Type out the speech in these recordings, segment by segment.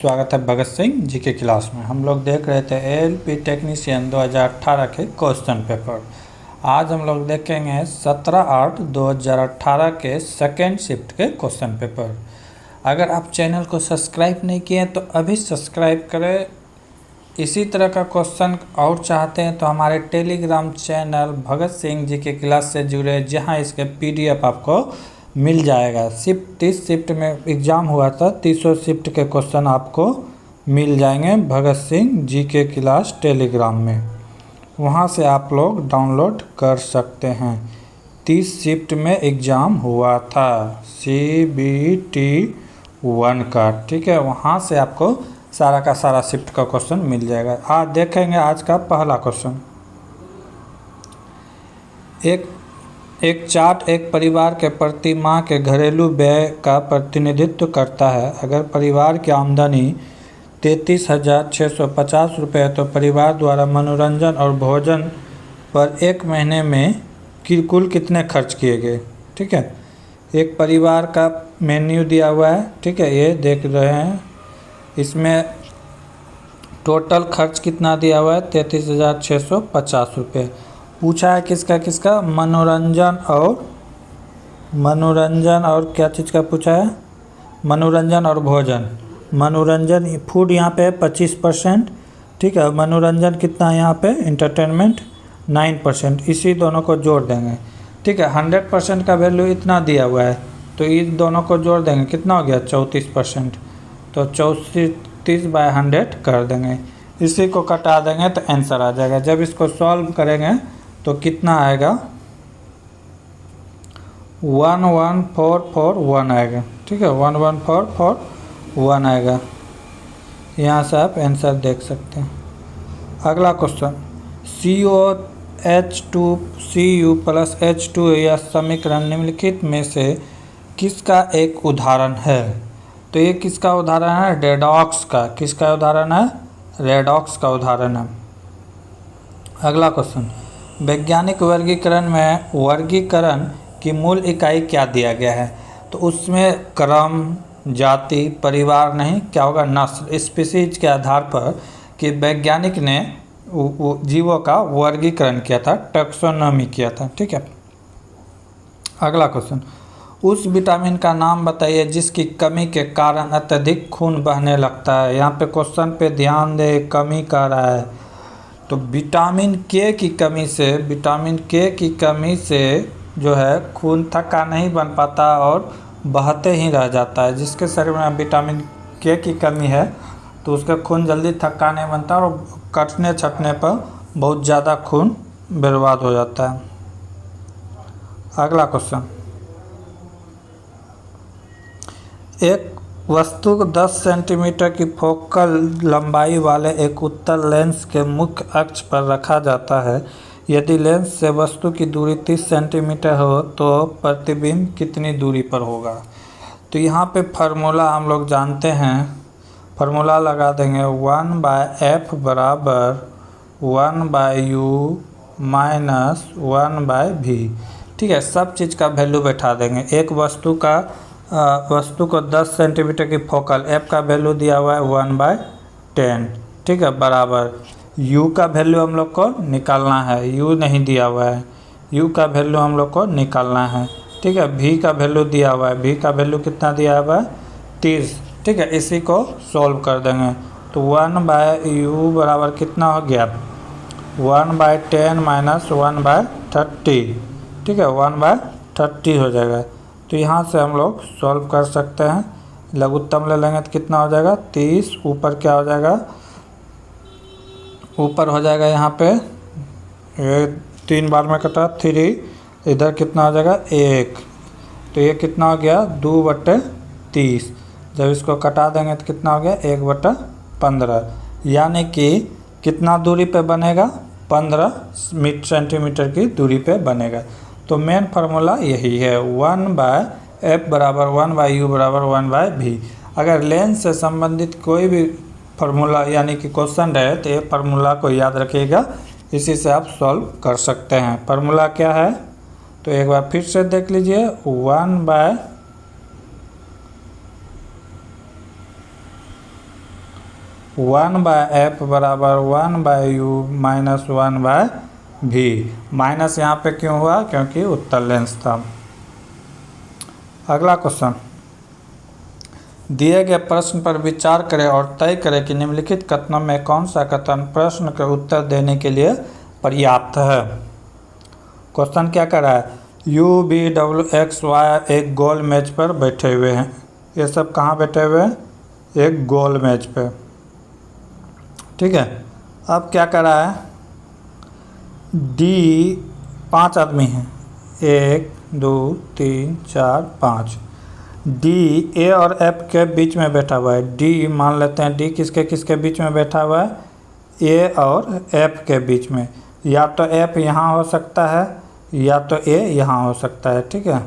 स्वागत है भगत सिंह जी के क्लास में। हम लोग देख रहे थे एएलपी टेक्नीशियन 2018 के क्वेश्चन पेपर। आज हम लोग देखेंगे 17/8/2018 के सेकेंड शिफ्ट के क्वेश्चन पेपर। अगर आप चैनल को सब्सक्राइब नहीं किए तो अभी सब्सक्राइब करें। इसी तरह का क्वेश्चन और चाहते हैं तो हमारे टेलीग्राम चैनल भगत सिंह जी के क्लास से जुड़े, जहां इसके PDF आपको मिल जाएगा। 30 शिफ्ट में एग्ज़ाम हुआ था, 30 शिफ्ट के क्वेश्चन आपको मिल जाएंगे भगत सिंह जी के क्लास टेलीग्राम में। वहां से आप लोग डाउनलोड कर सकते हैं। 30 शिफ्ट में एग्ज़ाम हुआ था CBT 1 का, ठीक है। वहां से आपको सारा का सारा शिफ्ट का क्वेश्चन मिल जाएगा। आज देखेंगे आज का पहला क्वेश्चन। एक चार्ट एक परिवार के प्रति माह के घरेलू व्यय का प्रतिनिधित्व करता है। अगर परिवार की आमदनी 33,650 रुपये है तो परिवार द्वारा मनोरंजन और भोजन पर एक महीने में कुल कितने खर्च किए गए, ठीक है। एक परिवार का मेन्यू दिया हुआ है, ठीक है, ये देख रहे हैं। इसमें टोटल खर्च कितना दिया हुआ है 33,650 रुपये। पूछा है किसका किसका, मनोरंजन और क्या चीज़ का पूछा है, मनोरंजन और भोजन। मनोरंजन फूड यहाँ पे 25%, ठीक है। मनोरंजन कितना है यहाँ पे, एंटरटेनमेंट 9%। इसी दोनों को जोड़ देंगे, ठीक है। 100% का वैल्यू इतना दिया हुआ है तो इन दोनों को जोड़ देंगे, कितना हो गया 34%। तो 34/100 कर देंगे। इसी को कटा देंगे तो आंसर आ जाएगा। जब इसको सॉल्व करेंगे तो कितना आएगा 11441 आएगा, ठीक है। 11441 आएगा। यहाँ से आप आंसर देख सकते हैं। अगला क्वेश्चन, COH2CU+H2 यह समीकरण निम्नलिखित में से किसका एक उदाहरण है। तो ये किसका उदाहरण है, रेडॉक्स का। किसका उदाहरण है, रेडॉक्स का उदाहरण है। अगला क्वेश्चन, वैज्ञानिक वर्गीकरण में वर्गीकरण की मूल इकाई क्या दिया गया है। तो उसमें क्रम, जाति, परिवार नहीं, क्या होगा नस्ल, स्पीसीज के आधार पर कि वैज्ञानिक ने जीवों का वर्गीकरण किया था, टैक्सोनॉमी किया था, ठीक है। अगला क्वेश्चन, उस विटामिन का नाम बताइए जिसकी कमी के कारण अत्यधिक खून बहने लगता है। यहाँ पे क्वेश्चन पे ध्यान दे, कमी कर रहा है। तो विटामिन के की कमी से जो है खून थक्का नहीं बन पाता और बहते ही रह जाता है। जिसके शरीर में विटामिन के की कमी है तो उसका खून जल्दी थक्का नहीं बनता और कटने छटने पर बहुत ज़्यादा खून बर्बाद हो जाता है। अगला क्वेश्चन, एक वस्तु को 10 सेंटीमीटर की फोकल लंबाई वाले एक उत्तल लेंस के मुख्य अक्ष पर रखा जाता है। यदि लेंस से वस्तु की दूरी 30 सेंटीमीटर हो तो प्रतिबिंब कितनी दूरी पर होगा। तो यहाँ पे फार्मूला हम लोग जानते हैं, फार्मूला लगा देंगे 1/f बराबर 1/u माइनस 1/v, ठीक है। सब चीज़ का वैल्यू बैठा देंगे। एक वस्तु को 10 सेंटीमीटर की फोकल, f का वैल्यू दिया हुआ है 1/10, ठीक है, बराबर u का वैल्यू हम लोग को निकालना है। u नहीं दिया हुआ है, u का वैल्यू हम लोग को निकालना है, ठीक है। v का वैल्यू दिया हुआ है, v का वैल्यू कितना दिया हुआ है 30, ठीक है। इसी को सॉल्व कर देंगे तो 1/u बराबर कितना हो गया 1/10 माइनस 1/30, ठीक है, 1/30 हो जाएगा। तो यहाँ से हम लोग सॉल्व कर सकते हैं। लघुत्तम ले लेंगे तो कितना हो जाएगा 30, ऊपर क्या हो जाएगा, ऊपर हो जाएगा यहाँ पे ये 3 बार में कटा 3, इधर कितना हो जाएगा 1, तो ये कितना हो गया 2/30। जब इसको कटा देंगे तो कितना हो गया 1/15, यानी कि कितना दूरी पे बनेगा 15 सेंटीमीटर की दूरी पे बनेगा। तो मेन फार्मूला यही है 1/f बराबर 1/u बराबर 1/v। अगर लेंस से संबंधित कोई भी फार्मूला यानी कि क्वेश्चन रहे तो ये फार्मूला को याद रखिएगा, इसी से आप सॉल्व कर सकते हैं। फार्मूला क्या है तो एक बार फिर से देख लीजिए, 1/f 1/f बराबर 1/u माइनस 1/v। माइनस यहाँ पे क्यों हुआ? क्योंकि उत्तल लेंस था। अगला क्वेश्चन, दिए गए प्रश्न पर विचार करें और तय करें कि निम्नलिखित कथनों में कौन सा कथन प्रश्न का उत्तर देने के लिए पर्याप्त है। क्वेश्चन क्या कर रहा है? UVWXY एक गोल मेज पर बैठे हुए हैं। ये सब कहाँ बैठे हुए हैं? एक गोल मेज पे। ठीक है, अब क्या कर रहा है? डी 5 आदमी हैं, 1 2 3 4 5। डी ए और एफ के बीच में बैठा हुआ है। डी मान लेते हैं, डी किसके किसके बीच में बैठा हुआ है? ए और एफ के बीच में। या तो एफ यहाँ हो सकता है या तो ए यहाँ हो सकता है। ठीक है,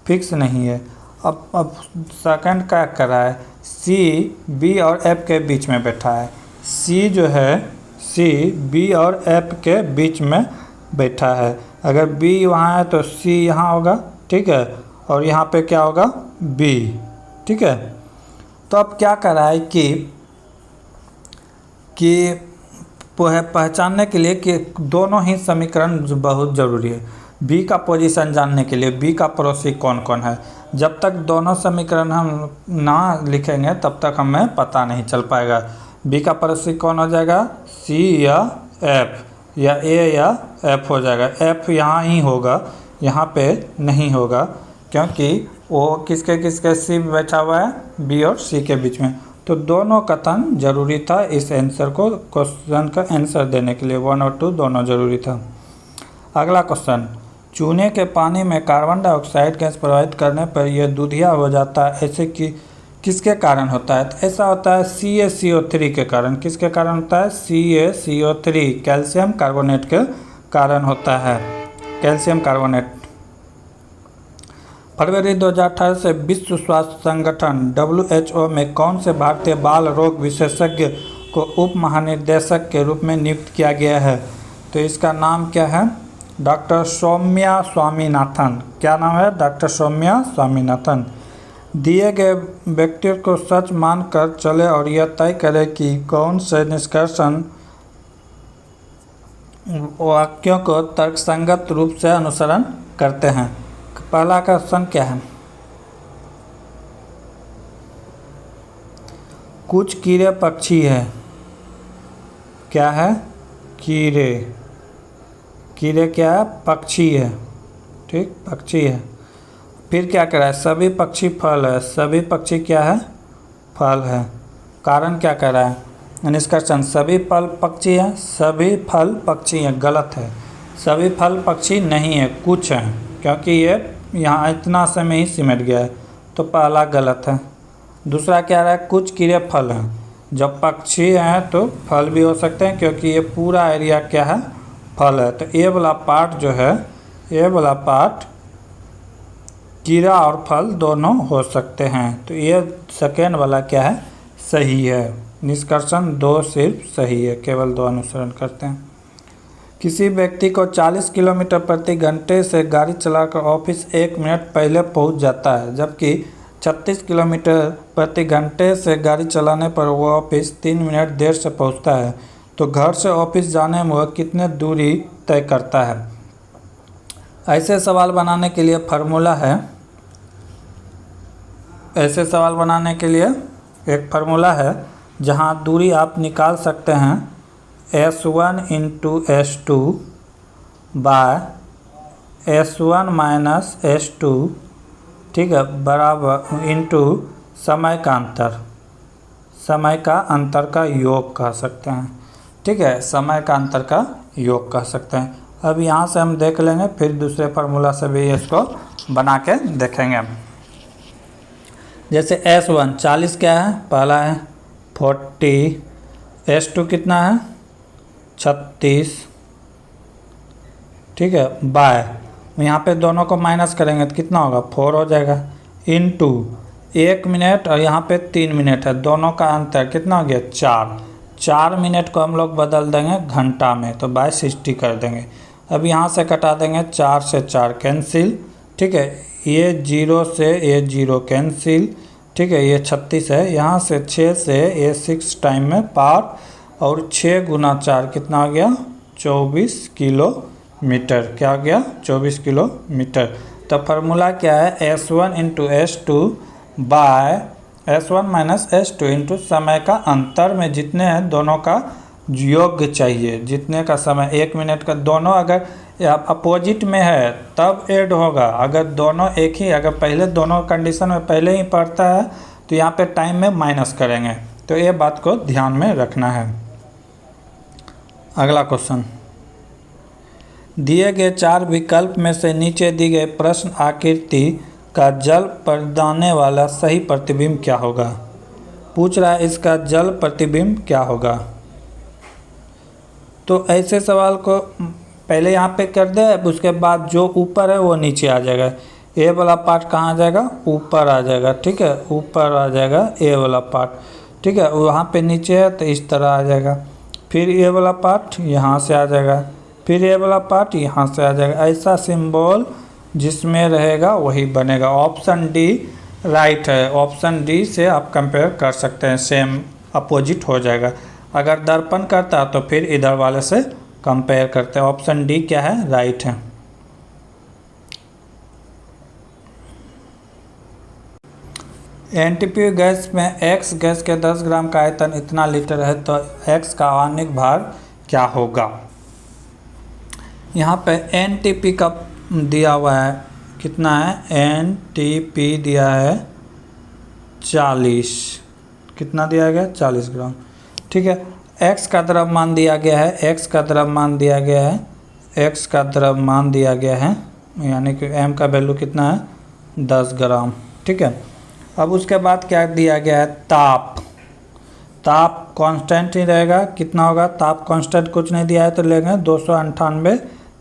फिक्स नहीं है। अब सेकंड क्या कर रहा है? सी बी और एफ के बीच में बैठा है। सी जो है, सी बी और एफ के बीच में बैठा है। अगर बी वहाँ है तो सी यहाँ होगा। ठीक है, और यहाँ पे क्या होगा? बी। ठीक है, तो अब क्या कर रहा है कि पहचानने के लिए कि दोनों ही समीकरण बहुत ज़रूरी है। बी का पोजीशन जानने के लिए बी का पड़ोसी कौन कौन है। जब तक दोनों समीकरण हम ना लिखेंगे तब तक हमें पता नहीं चल पाएगा। बी का पड़ोसी कौन हो जाएगा? सी या एफ, या ए या एफ हो जाएगा। एफ यहाँ ही होगा, यहाँ पे नहीं होगा, क्योंकि वो किसके किसके सी बैठा हुआ है? बी और सी के बीच में। तो दोनों कथन जरूरी था इस आंसर को, क्वेश्चन का आंसर देने के लिए 1 और 2 दोनों जरूरी था। अगला क्वेश्चन, चूने के पानी में कार्बन डाइऑक्साइड गैस प्रवाहित करने पर यह दूधिया हो जाता है, ऐसे कि किसके कारण होता है? तो ऐसा होता है CaCO3 के कारण। किसके कारण होता है? CaCO3, कैल्शियम कार्बोनेट के कारण होता है। Calcium carbonate. फरवरी 2018 से विश्व स्वास्थ्य संगठन WHO में कौन से भारतीय बाल रोग विशेषज्ञ को उप महानिदेशक के रूप में नियुक्त किया गया है? तो इसका नाम क्या है? डॉक्टर सौम्या स्वामीनाथन। क्या नाम है? डॉक्टर सौम्या स्वामीनाथन। दिए गए व्यक्तियों को सच मानकर चले और यह तय करें कि कौन से निष्कर्षण वाक्यों को तर्कसंगत रूप से अनुसरण करते हैं। पहला क्वेश्चन क्या है? कुछ कीड़े पक्षी है। क्या है? कीड़े। कीड़े क्या है? पक्षी है। ठीक, पक्षी है। फिर क्या कह रहा है? सभी पक्षी फल है। सभी पक्षी क्या है? फल है। कारण क्या कह रहा है? निष्कर्षण, सभी फल पक्षी हैं। सभी फल पक्षी हैं, गलत है। सभी फल पक्षी नहीं है, कुछ हैं, क्योंकि ये यहाँ इतना समय ही सिमट गया है, तो पहला गलत है। दूसरा क्या रहा है? कुछ कीड़े फल हैं। जब पक्षी हैं तो फल भी हो सकते हैं, क्योंकि ये पूरा एरिया क्या है? फल है। तो ये वाला पार्ट जो है, ये वाला पार्ट कीड़ा और फल दोनों हो सकते हैं। तो ये सेकेंड वाला क्या है? सही है। निष्कर्षण 2 सिर्फ सही है, केवल 2 अनुसरण करते हैं। किसी व्यक्ति को 40 किलोमीटर प्रति घंटे से गाड़ी चलाकर ऑफिस 1 मिनट पहले पहुंच जाता है, जबकि 36 किलोमीटर प्रति घंटे से गाड़ी चलाने पर वह ऑफिस 3 मिनट देर से पहुंचता है। तो घर से ऑफिस जाने में वह कितने दूरी तय करता है? ऐसे सवाल बनाने के लिए फार्मूला है। ऐसे सवाल बनाने के लिए एक फार्मूला है, जहां दूरी आप निकाल सकते हैं S1 × S2 bye S1 minus S2, ठीक है, बराबर इंटू समय का अंतर। समय का अंतर का योग कह सकते हैं। ठीक है, समय का अंतर का योग कह सकते हैं। अब यहाँ से हम देख लेंगे, फिर दूसरे फार्मूला से भी इसको बना के देखेंगे। जैसे S1 40 क्या है? पहला है 40, S2 कितना है? 36, ठीक है, बाय यहाँ पे दोनों को माइनस करेंगे तो कितना होगा? 4 हो जाएगा, इनटू 1 मिनट और यहाँ पे 3 मिनट है, दोनों का अंतर कितना हो गया? 4। 4 मिनट को हम लोग बदल देंगे घंटा में, तो बाय 60 कर देंगे। अब यहाँ से कटा देंगे, 4 से 4 कैंसिल, ठीक है, ये 0 से ये 0 कैंसिल, ठीक है, ये 36 है। यहाँ से 6 से ये 6 टाइम में पार, और 6 गुना 4 कितना हो गया 24 किलोमीटर। क्या हो गया 24 किलोमीटर। तो फार्मूला क्या है, S1 into S2 bye S1 minus S2 into समय का अंतर में जितने हैं दोनों का योग चाहिए। जितने का समय 1 मिनट का, दोनों अगर अपोजिट में है तब ऐड होगा। अगर दोनों एक ही, अगर पहले दोनों कंडीशन में पहले ही पड़ता है तो यहाँ पे टाइम में माइनस करेंगे। तो ये बात को ध्यान में रखना है। अगला क्वेश्चन, दिए गए 4 विकल्प में से नीचे दी गए प्रश्न आकृति का जल प्रदाने वाला सही प्रतिबिंब क्या होगा। पूछ रहा है इसका जल प्रतिबिंब क्या होगा। तो ऐसे सवाल को पहले यहाँ पे कर दे, उसके बाद जो ऊपर है वो नीचे आ जाएगा। ए वाला पार्ट कहाँ आ जाएगा, ऊपर आ जाएगा। ठीक है, ऊपर आ जाएगा ए वाला पार्ट। ठीक है, वहाँ पे नीचे है तो इस तरह आ जाएगा। फिर ए वाला पार्ट यहाँ से आ जाएगा, फिर ए वाला पार्ट यहाँ से आ जाएगा। ऐसा सिंबल जिसमें रहेगा वही बनेगा। ऑप्शन डी राइट है। ऑप्शन डी से आप कंपेयर कर सकते हैं, सेम अपोजिट हो जाएगा। अगर दर्पण करता तो फिर इधर वाले से कंपेयर करते हैं। ऑप्शन डी क्या है, राइट है। एनटीपी गैस में एक्स गैस के 10 ग्राम का आयतन इतना लीटर है, तो एक्स का आणविक भार क्या होगा। यहाँ पे एनटीपी का दिया हुआ है, कितना है, एनटीपी दिया है 40। कितना दिया गया 40 ग्राम। ठीक है, एक्स का द्रव्यमान दिया गया है, एक्स का द्रव्यमान दिया गया है, एक्स का द्रव्यमान दिया गया है, यानी कि एम का वैल्यू कितना है 10 ग्राम। ठीक है, अब उसके बाद क्या दिया गया है, ताप। ताप कांस्टेंट ही रहेगा, कितना होगा, ताप कांस्टेंट कुछ नहीं दिया है तो लेंगे 298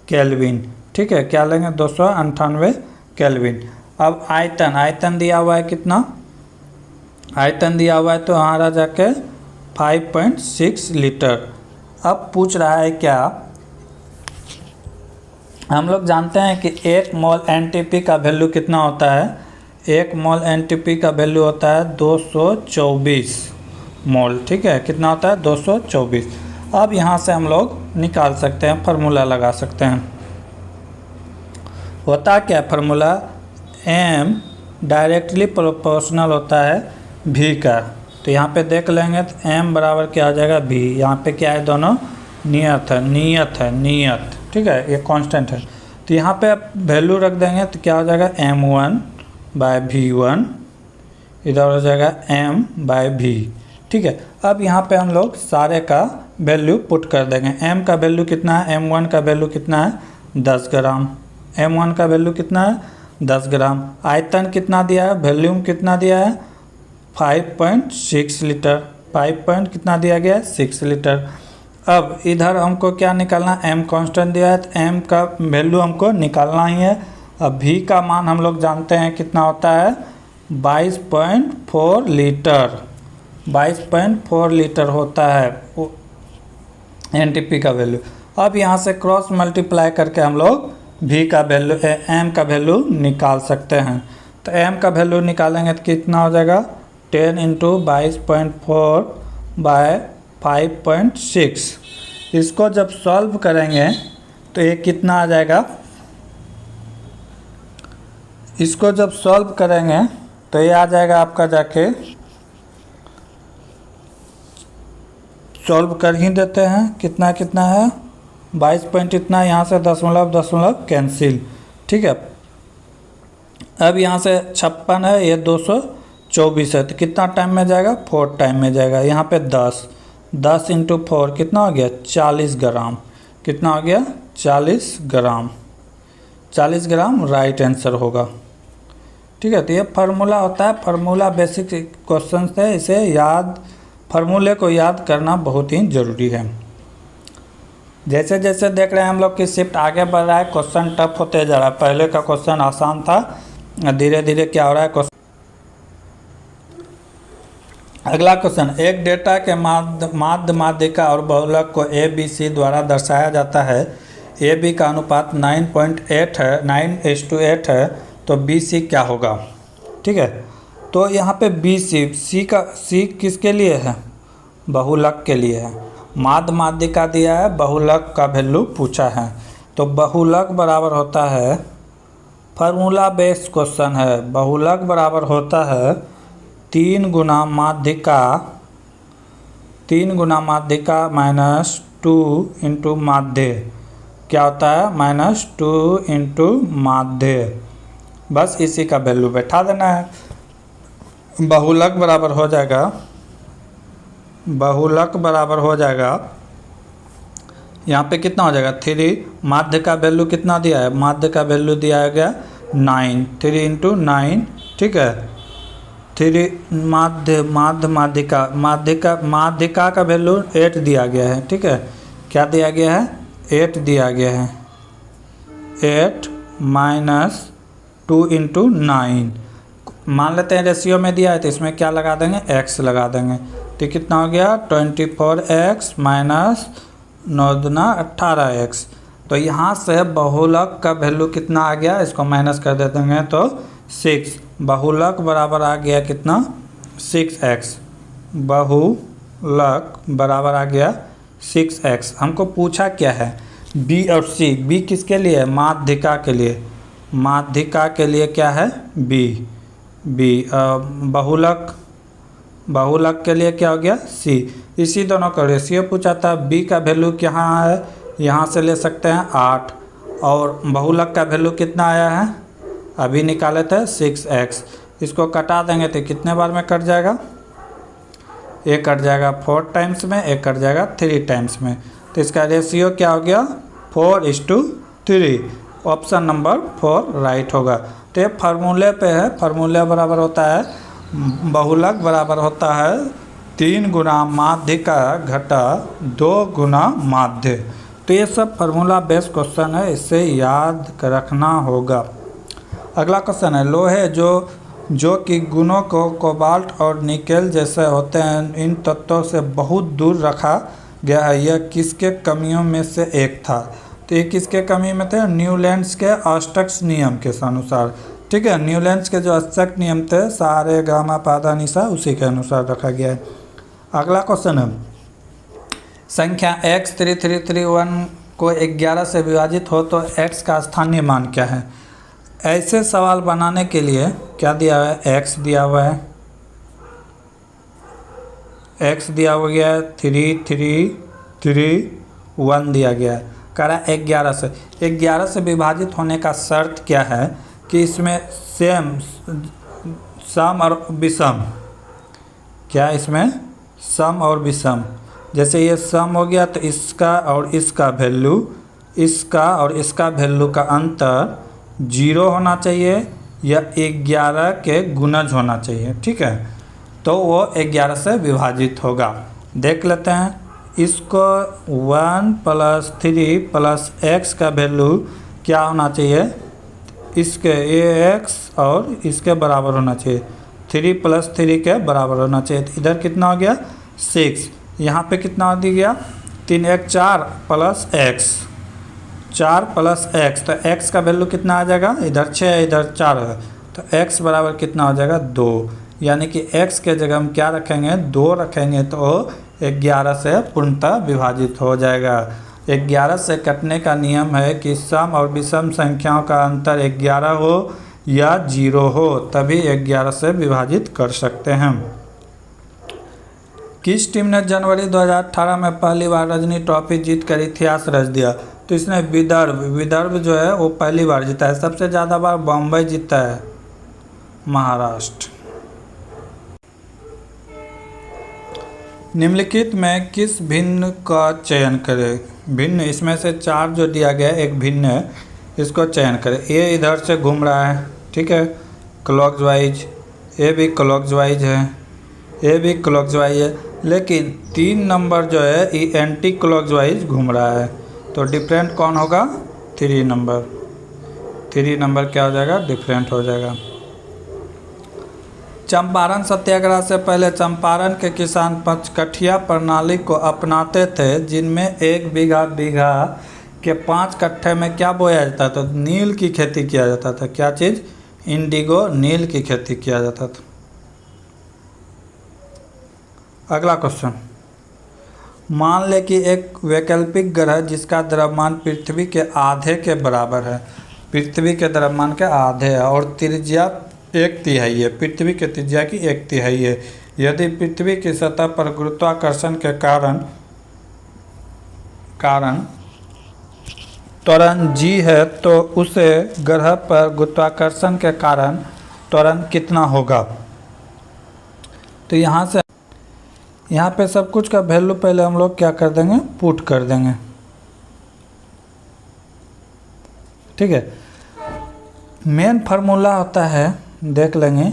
केल्विन। ठीक है, क्या लेंगे 298 केल्विन। अब आयतन, आयतन दिया हुआ है कितना, आयतन दिया हुआ है तो हमारा जाके 5.6 लीटर। अब पूछ रहा है क्या, हम लोग जानते हैं कि 1 मोल एनटीपी का वैल्यू कितना होता है, 1 मोल एनटीपी का वैल्यू होता है 224 मोल। ठीक है, कितना होता है 224। अब यहाँ से हम लोग निकाल सकते हैं, फार्मूला लगा सकते हैं। होता क्या है फार्मूला, एम डायरेक्टली प्रोपोर्शनल होता है भी का। तो यहाँ पे देख लेंगे तो एम बराबर क्या आ जाएगा भी। यहाँ पे क्या है, दोनों नियत है, नियत है, नियत। ठीक है, ये कांस्टेंट है। तो यहाँ पे वैल्यू रख देंगे तो क्या हो जाएगा m1 बाय v1, इधर हो जाएगा m बाय v। ठीक है, अब यहाँ पे हम लोग सारे का वैल्यू पुट कर देंगे। m का वैल्यू कितना है, m1 का वैल्यू कितना है 10 ग्राम, m1 का वैल्यू कितना है 10 ग्राम। आयतन कितना दिया है, वॉल्यूम कितना दिया है 5.6 लीटर, 5 कितना दिया गया है 6 लीटर। अब इधर हमको क्या निकालना, m कांस्टेंट दिया है तो m का वैल्यू हमको निकालना ही है। अब v का मान हम लोग जानते हैं कितना होता है 22.4 लीटर, 22.4 लीटर होता है एनटीपी का वैल्यू। अब यहाँ से क्रॉस मल्टीप्लाई करके हम लोग v का वैल्यू, m का वैल्यू निकाल सकते हैं। तो m का वैल्यू निकालेंगे तो कितना हो जाएगा 10 इंटू 22.4 बाय 5.6। इसको जब सॉल्व करेंगे तो ये कितना आ जाएगा, इसको जब सॉल्व करेंगे तो ये आ जाएगा आपका, जाके सॉल्व कर ही देते हैं। कितना कितना है 22 पॉइंट इतना, यहाँ से दशमलव दशमलव कैंसिल। ठीक है, अब यहाँ से 56 है, ये 224 है, तो कितना टाइम में जाएगा 4 टाइम में जाएगा। यहाँ पे 10 इंटू 4 कितना हो गया 40 ग्राम। कितना हो गया 40 ग्राम, 40 ग्राम राइट आंसर होगा। ठीक है, तो ये फार्मूला होता है। फार्मूला बेसिक क्वेश्चन है, इसे याद, फार्मूले को याद करना बहुत ही ज़रूरी है। जैसे जैसे देख रहे हैं हम लोग की शिफ्ट आगे बढ़ रहा है, क्वेश्चन टफ होते जा रहा है। पहले का क्वेश्चन आसान था, धीरे धीरे क्या हो रहा है क्वेश्चन। अगला क्वेश्चन, एक डेटा के माध्य माध्यिका और बहुलक को ए बी सी द्वारा दर्शाया जाता है। ए बी का अनुपात 9.8 है, 9:8 है, तो बी सी क्या होगा। ठीक है, तो यहाँ पे बी सी किसके लिए है? बहुलक के लिए है। माध्य माध्यिका दिया है, बहुलक का वैल्यू पूछा है। तो बहुलक बराबर होता है, फार्मूला बेस्ड क्वेश्चन है, बहुलक बराबर होता है 3 गुना माध्यिका माइनस 2 इंटू माध्य। क्या होता है? माइनस 2 इंटू माध्य। बस इसी का वैल्यू बैठा देना है। बहुलक बराबर हो जाएगा यहाँ पे कितना हो जाएगा? 3। माध्य का वैल्यू कितना दिया है? माध्य का वैल्यू दिया गया 9, 3 इंटू 9, ठीक है। 3 माध्यिका का वैल्यू 8 दिया गया है, ठीक है। क्या दिया गया है? 8 दिया गया है। 8 माइनस 2 इंटू 9, मान लेते हैं रेशियो में दिया है तो इसमें क्या लगा देंगे? x लगा देंगे। तो कितना हो गया? 24x माइनस 9 दूना 18x। तो यहाँ से बहुलक का वैल्यू कितना आ गया? इसको माइनस कर देते हैं तो 6। बहुलक बराबर आ गया कितना? 6x। बहुलक बराबर आ गया 6x। हमको पूछा क्या है? b और c। b किसके लिए है? माध्यिका के लिए। माध्यिका के लिए क्या है? b। बहुलक के लिए क्या हो गया? c। इसी दोनों का रेशियो पूछा था। b का वैल्यू कहाँ है? यहाँ से ले सकते हैं 8। और बहुलक का वैल्यू कितना आया है? अभी निकाले थे 6x। इसको कटा देंगे तो कितने बार में कट जाएगा? एक कट जाएगा 4 टाइम्स में, एक कट जाएगा 3 टाइम्स में। तो इसका रेशियो क्या हो गया? 4:3। ऑप्शन नंबर 4 राइट होगा। तो ये फार्मूले पे है। फार्मूले बराबर होता है, बहुलक बराबर होता है 3 गुना माध्यिका घटा 2 गुना माध्य। तो ये सब फार्मूला बेस्ड क्वेश्चन है, इससे याद रखना होगा। अगला क्वेश्चन है, लोहे जो कि गुणों को कोबाल्ट और निकेल जैसे होते हैं, इन तत्वों से बहुत दूर रखा गया है, यह किसके कमियों में से एक था? तो ये किसके कमी में थे? न्यूलैंड्स के अष्टक नियम के अनुसार, ठीक है। न्यूलैंड्स के जो अष्टक नियम थे, सारे गामा पादा निशा, उसी के अनुसार रखा गया है। अगला क्वेश्चन है, संख्या x3331 को 11 से विभाजित हो तो x का स्थानीय मान क्या है? ऐसे सवाल बनाने के लिए क्या दिया हुआ है? x दिया हुआ है, x दिया हुआ गया है, 3331 दिया गया है। कह रहा है 11 से विभाजित होने का शर्त क्या है? कि इसमें सम और विषम, क्या इसमें सम और विषम? जैसे ये सम हो गया तो इसका और इसका वैल्यू, इसका और इसका वैल्यू का अंतर 0 होना चाहिए या 11 के गुणज होना चाहिए, ठीक है। तो वो 11 से विभाजित होगा। देख लेते हैं इसको। 1 + 3 + x का वैल्यू क्या होना चाहिए? इसके x और इसके बराबर होना चाहिए, 3 + 3 के बराबर होना चाहिए। तो इधर कितना हो गया? 6। यहाँ पे कितना हो गया? 3 × 4 + x, 4 + x। तो x का वैल्यू कितना आ जाएगा? इधर 6 है, इधर 4 है, तो x बराबर कितना हो जाएगा? 2। यानी कि x के जगह हम क्या रखेंगे? 2 रखेंगे तो 11 से पूर्णतः विभाजित हो जाएगा। 11 से कटने का नियम है कि सम और विषम संख्याओं का अंतर 11 हो या 0 हो, तभी 11 से विभाजित कर सकते हैं। किस टीम ने जनवरी 2018 में पहली बार रजनी ट्रॉफी जीतकर इतिहास रच दिया? तो इसने विदर्भ जो है वो पहली बार जीता है। सबसे ज़्यादा बार बम्बई जीता है, महाराष्ट्र। निम्नलिखित में किस भिन्न का चयन करें? भिन्न, इसमें से 4 जो दिया गया है, एक भिन्न है, इसको चयन करें। ये इधर से घूम रहा है, ठीक है, क्लॉकवाइज। ये भी क्लॉकवाइज है, ये भी क्लॉकवाइज है, लेकिन 3 नंबर जो है ये एंटी क्लॉकवाइज घूम रहा है। तो डिफरेंट कौन होगा? 3 नंबर। 3 नंबर क्या हो जाएगा? डिफरेंट हो जाएगा। चंपारण सत्याग्रह से पहले चंपारण के किसान पंचकठिया प्रणाली को अपनाते थे, जिनमें 1 बीघा के 5 कट्ठे में क्या बोया जाता था? तो नील की खेती किया जाता था। क्या चीज़? इंडिगो, नील की खेती किया जाता था। अगला क्वेश्चन, मान ले कि एक वैकल्पिक ग्रह जिसका द्रव्यमान पृथ्वी के आधे के बराबर है, पृथ्वी के द्रव्यमान के आधे है और त्रिज्या 1/3 है, पृथ्वी के त्रिज्या की 1/3 है। यदि पृथ्वी की सतह पर गुरुत्वाकर्षण के कारण त्वरण g है तो उसे ग्रह पर गुरुत्वाकर्षण के कारण त्वरण कितना होगा। तो यहाँ पे सब कुछ का वैल्यू पहले हम लोग क्या कर देंगे, पुट कर देंगे। ठीक है, मेन फार्मूला होता है, देख लेंगे,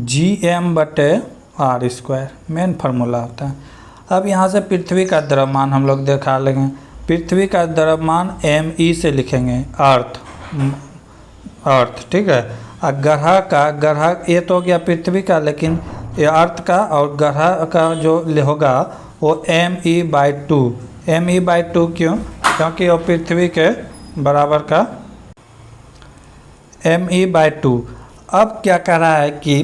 Gm/r², मेन फार्मूला होता है। अब यहाँ से पृथ्वी का द्रव्यमान हम लोग दिखा लेंगे। पृथ्वी का द्रव्यमान me से लिखेंगे, अर्थ। ठीक है, और ग्रह ये तो हो गया पृथ्वी का, लेकिन ये अर्थ का और ग्रह का जो होगा वो me/2। me/2 क्यों, क्योंकि वो पृथ्वी के बराबर का me/2। अब क्या कह रहा है कि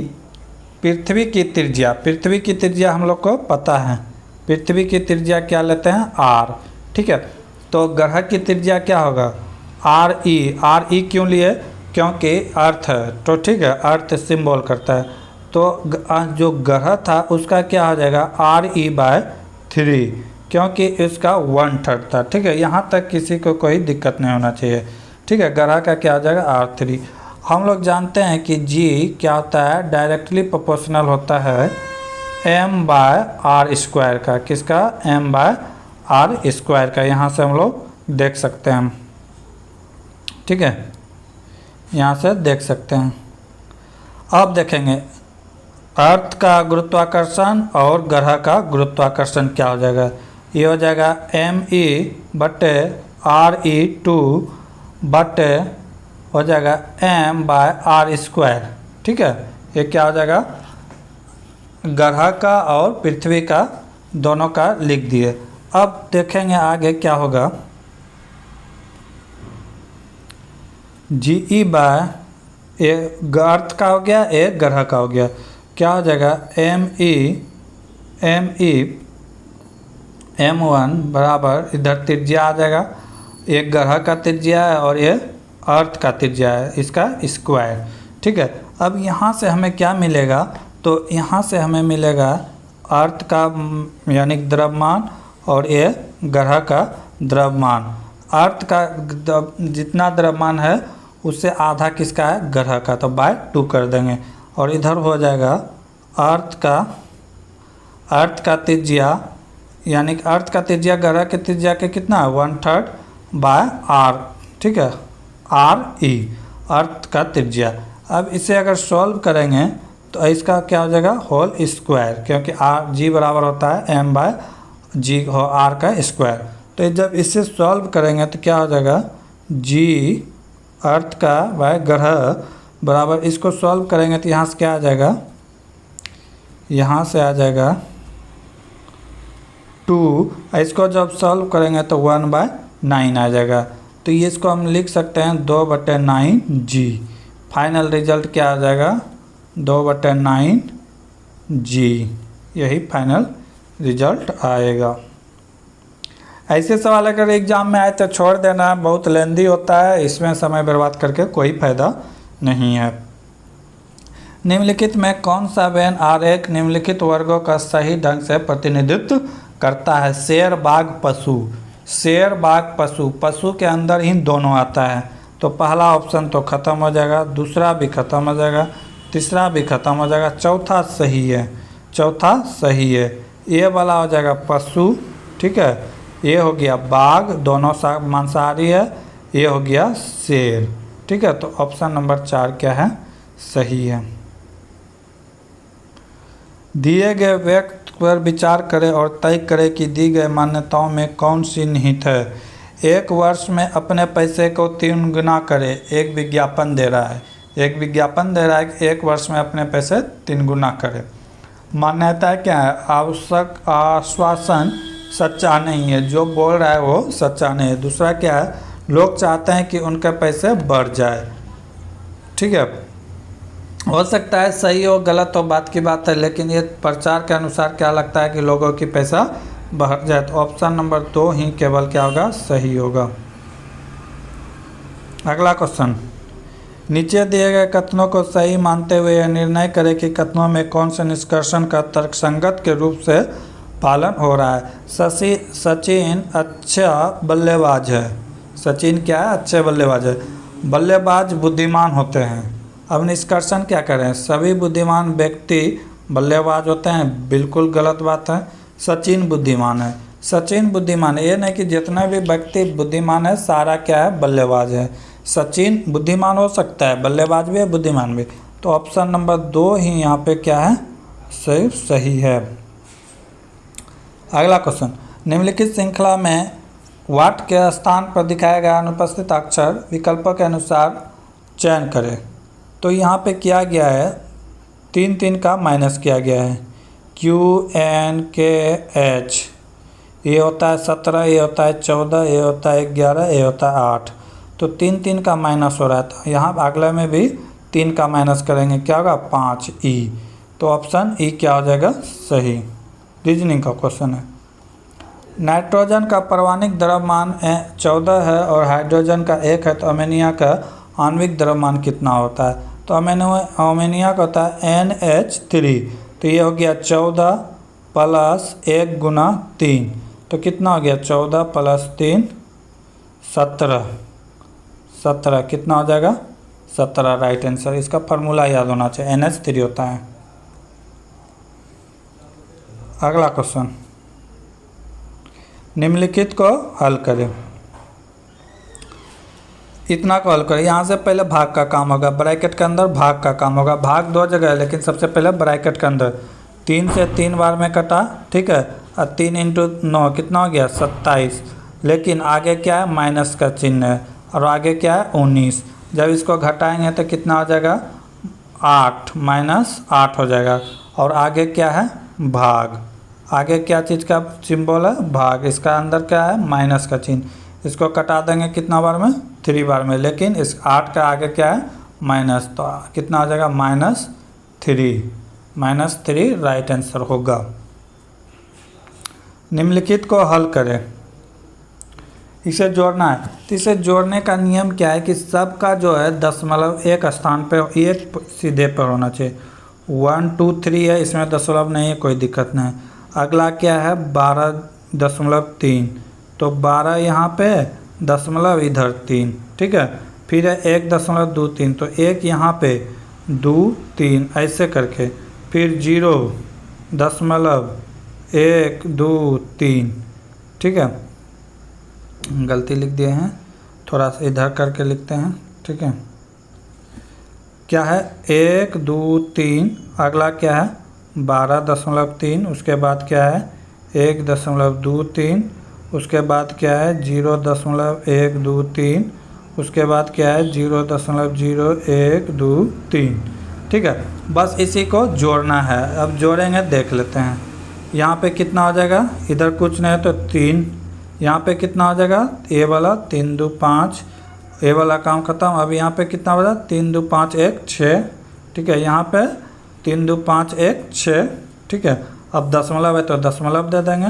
पृथ्वी की त्रिज्या हम लोग को पता है, पृथ्वी की त्रिज्या क्या लेते हैं, r। ठीक है, तो ग्रह की त्रिज्या क्या होगा, re क्यों लिए, क्योंकि अर्थ है, तो ठीक है, अर्थ सिंबल करता है। तो जो ग्रह था उसका क्या हो जाएगा, re/3, क्योंकि इसका 1/3 था। ठीक है, यहाँ तक किसी को कोई दिक्कत नहीं होना चाहिए। ठीक है, ग्रह का क्या हो जाएगा, r3। हम लोग जानते हैं कि g क्या होता है, डायरेक्टली प्रोपोर्शनल होता है m/r² का, किसका, m/r² का। यहाँ से हम लोग देख सकते हैं, ठीक है, यहाँ से देख सकते हैं। अब देखेंगे अर्थ का गुरुत्वाकर्षण और ग्रह का गुरुत्वाकर्षण क्या हो जाएगा, ये हो जाएगा me/re2 बटे हो जाएगा m/r²। ठीक है, ये क्या हो जाएगा, ग्रह का और पृथ्वी का दोनों का लिख दिए। अब देखेंगे आगे क्या होगा, GE अर्थ का हो गया, ए ग्रह का हो गया, क्या हो जाएगा, m1 बराबर, इधर त्रिज्या आ जाएगा, एक ग्रह का त्रिज्या है और ये अर्थ का त्रिज्या है, इसका स्क्वायर। ठीक है, अब यहाँ से हमें क्या मिलेगा, तो यहाँ से हमें मिलेगा अर्थ का यानी द्रव्यमान और ये ग्रह का द्रव्यमान। अर्थ का जितना द्रव्यमान है उससे आधा किसका है, ग्रह का, तो /2 कर देंगे। और इधर हो जाएगा अर्थ का त्रिज्या, यानी कि अर्थ का त्रिज्या ग्रह के त्रिज्या के कितना है, 1/3/r। ठीक है, re अर्थ का त्रिज्या। अब इसे अगर सॉल्व करेंगे तो इसका क्या हो जाएगा, होल स्क्वायर, क्योंकि g बराबर होता है m/g r का स्क्वायर। तो जब इसे सॉल्व करेंगे तो क्या हो जाएगा, g अर्थ का बाय ग्रह बराबर, इसको सॉल्व करेंगे तो यहाँ से क्या आ जाएगा, यहाँ से आ जाएगा 2, इसको जब सॉल्व करेंगे तो 1/9 आ जाएगा। तो ये इसको हम लिख सकते हैं 2/9g। फाइनल रिजल्ट क्या आ जाएगा, 2/9g, यही फाइनल रिजल्ट आएगा। ऐसे सवाल अगर एग्जाम में आए तो छोड़ देना, बहुत लेंदी होता है, इसमें समय बर्बाद करके कोई फायदा नहीं है। निम्नलिखित में कौन सा वेन आरेख निम्नलिखित वर्गों का सही ढंग से प्रतिनिधित्व करता है। शेर, बाघ, पशु। शेर, बाघ, पशु, पशु के अंदर ही दोनों आता है, तो पहला ऑप्शन तो ख़त्म हो जाएगा, दूसरा भी ख़त्म हो जाएगा, तीसरा भी ख़त्म हो जाएगा, चौथा सही है, ये वाला हो जाएगा पशु। ठीक है, ये हो गया बाघ, दोनों मांसाहारी है, ये हो गया शेर। ठीक है, तो ऑप्शन नंबर 4 क्या है, सही है। दिए गए व्यक्ति पर विचार करें और तय करें कि दी गई मान्यताओं में कौन सी निहित है। एक वर्ष में अपने पैसे को 3 गुना करें, एक विज्ञापन दे रहा है कि एक वर्ष में अपने पैसे 3 गुना करें। मान्यता क्या है, आवश्यक आश्वासन सच्चा नहीं है, जो बोल रहा है वो सच्चा नहीं है। दूसरा क्या है, लोग चाहते हैं कि उनके पैसे बढ़ जाए। ठीक है, हो सकता है सही हो गलत हो बात की बात है, लेकिन ये प्रचार के अनुसार क्या लगता है कि लोगों की पैसा बढ़ जाए, तो ऑप्शन नंबर 2 ही केवल क्या होगा, सही होगा। अगला क्वेश्चन, नीचे दिए गए कथनों को सही मानते हुए यह निर्णय करें कि कथनों में कौन से निष्कर्षण का तर्कसंगत के रूप से पालन हो रहा है। सचिन अच्छा बल्लेबाज है। सचिन क्या है, अच्छे बल्लेबाज है। बल्लेबाज बुद्धिमान होते हैं। अब निष्कर्षण क्या करें, सभी बुद्धिमान व्यक्ति बल्लेबाज होते हैं, बिल्कुल गलत बात है। सचिन बुद्धिमान है। सचिन बुद्धिमान है, ये नहीं कि जितने भी व्यक्ति बुद्धिमान है सारा क्या है, बल्लेबाज है। सचिन बुद्धिमान हो सकता है, बल्लेबाज भी है, बुद्धिमान भी। तो ऑप्शन नंबर 2 ही यहाँ पे क्या है, सही है। अगला क्वेश्चन, निम्नलिखित श्रृंखला में वाट के स्थान पर दिखाया गया अनुपस्थित अक्षर विकल्पों के अनुसार चयन करें। तो यहाँ पे किया गया है 3 का माइनस किया गया है। QNKH, ये होता है 17, ये होता है 14, ये होता है 11, ये होता है 8। तो 3 का माइनस हो रहा है, तो यहाँ अगले में भी 3 का माइनस करेंगे, क्या होगा, 5E। तो ऑप्शन E क्या हो जाएगा, सही। रीजनिंग का क्वेश्चन है। नाइट्रोजन का परमाणुक द्रव्यमान 14 है और हाइड्रोजन का 1 है, तो अमोनिया का आणविक द्रव्यमान कितना होता है। तो अमोनिया का होता है NH3। तो ये हो गया 14 प्लस 1 गुना 3, तो कितना हो गया, 14 प्लस 3 17 कितना हो जाएगा, 17 राइट आंसर। इसका फार्मूला याद होना चाहिए, NH3 होता है। अगला क्वेश्चन, निम्नलिखित को हल करें। इतना को हल करें, यहाँ से पहले भाग का काम होगा, ब्रैकेट के अंदर भाग का काम होगा। भाग 2 जगह है, लेकिन सबसे पहले ब्रैकेट के अंदर 3 से 3 बार में कटा, ठीक है। और 3 × 9 कितना हो गया, 27। लेकिन आगे क्या है, माइनस का चिन्ह है, और आगे क्या है, 19। जब इसको घटाएंगे तो कितना हो जाएगा, 8 माइनस 8 हो जाएगा। और आगे क्या है, भाग। आगे क्या चीज़ का सिंबल है, भाग। इसका अंदर क्या है, माइनस का चिन्ह। इसको कटा देंगे कितना बार में, 3 बार में। लेकिन इस 8 का आगे क्या है, माइनस, तो कितना हो जाएगा, -3 राइट आंसर होगा। निम्नलिखित को हल करें। इसे जोड़ना है, तो इसे जोड़ने का नियम क्या है कि सबका जो है दशमलव एक स्थान पे, एक सीधे पर होना चाहिए। 1 2 3 है, इसमें दशमलव नहीं है, कोई दिक्कत नहीं। अगला क्या है, 12.3, तो 12 यहाँ पे, दशमलव इधर 3, ठीक है। फिर है 1.23, तो 1 यहाँ पे, 2 3 ऐसे करके, फिर 0.123, ठीक है। गलती लिख दिए हैं, थोड़ा सा इधर करके लिखते हैं, ठीक है। क्या है, 1 2 3, अगला क्या है, 12.3, उसके बाद क्या है, 1.23, उसके बाद क्या है, 0.123, उसके बाद क्या है, 0.0123, ठीक है। बस इसी को जोड़ना है। अब जोड़ेंगे, देख लेते हैं। यहाँ पे कितना हो जाएगा, इधर कुछ नहीं है तो 3, यहाँ पे कितना हो जाएगा, ये वाला 3 2 5, ये वाला काम खत्म। अब यहाँ पे कितना हो जाएगा, 3 2 5 1 6, ठीक है। यहाँ पे 3 2 5 1 6, ठीक है। अब दशमलव है तो दशमलव दे देंगे,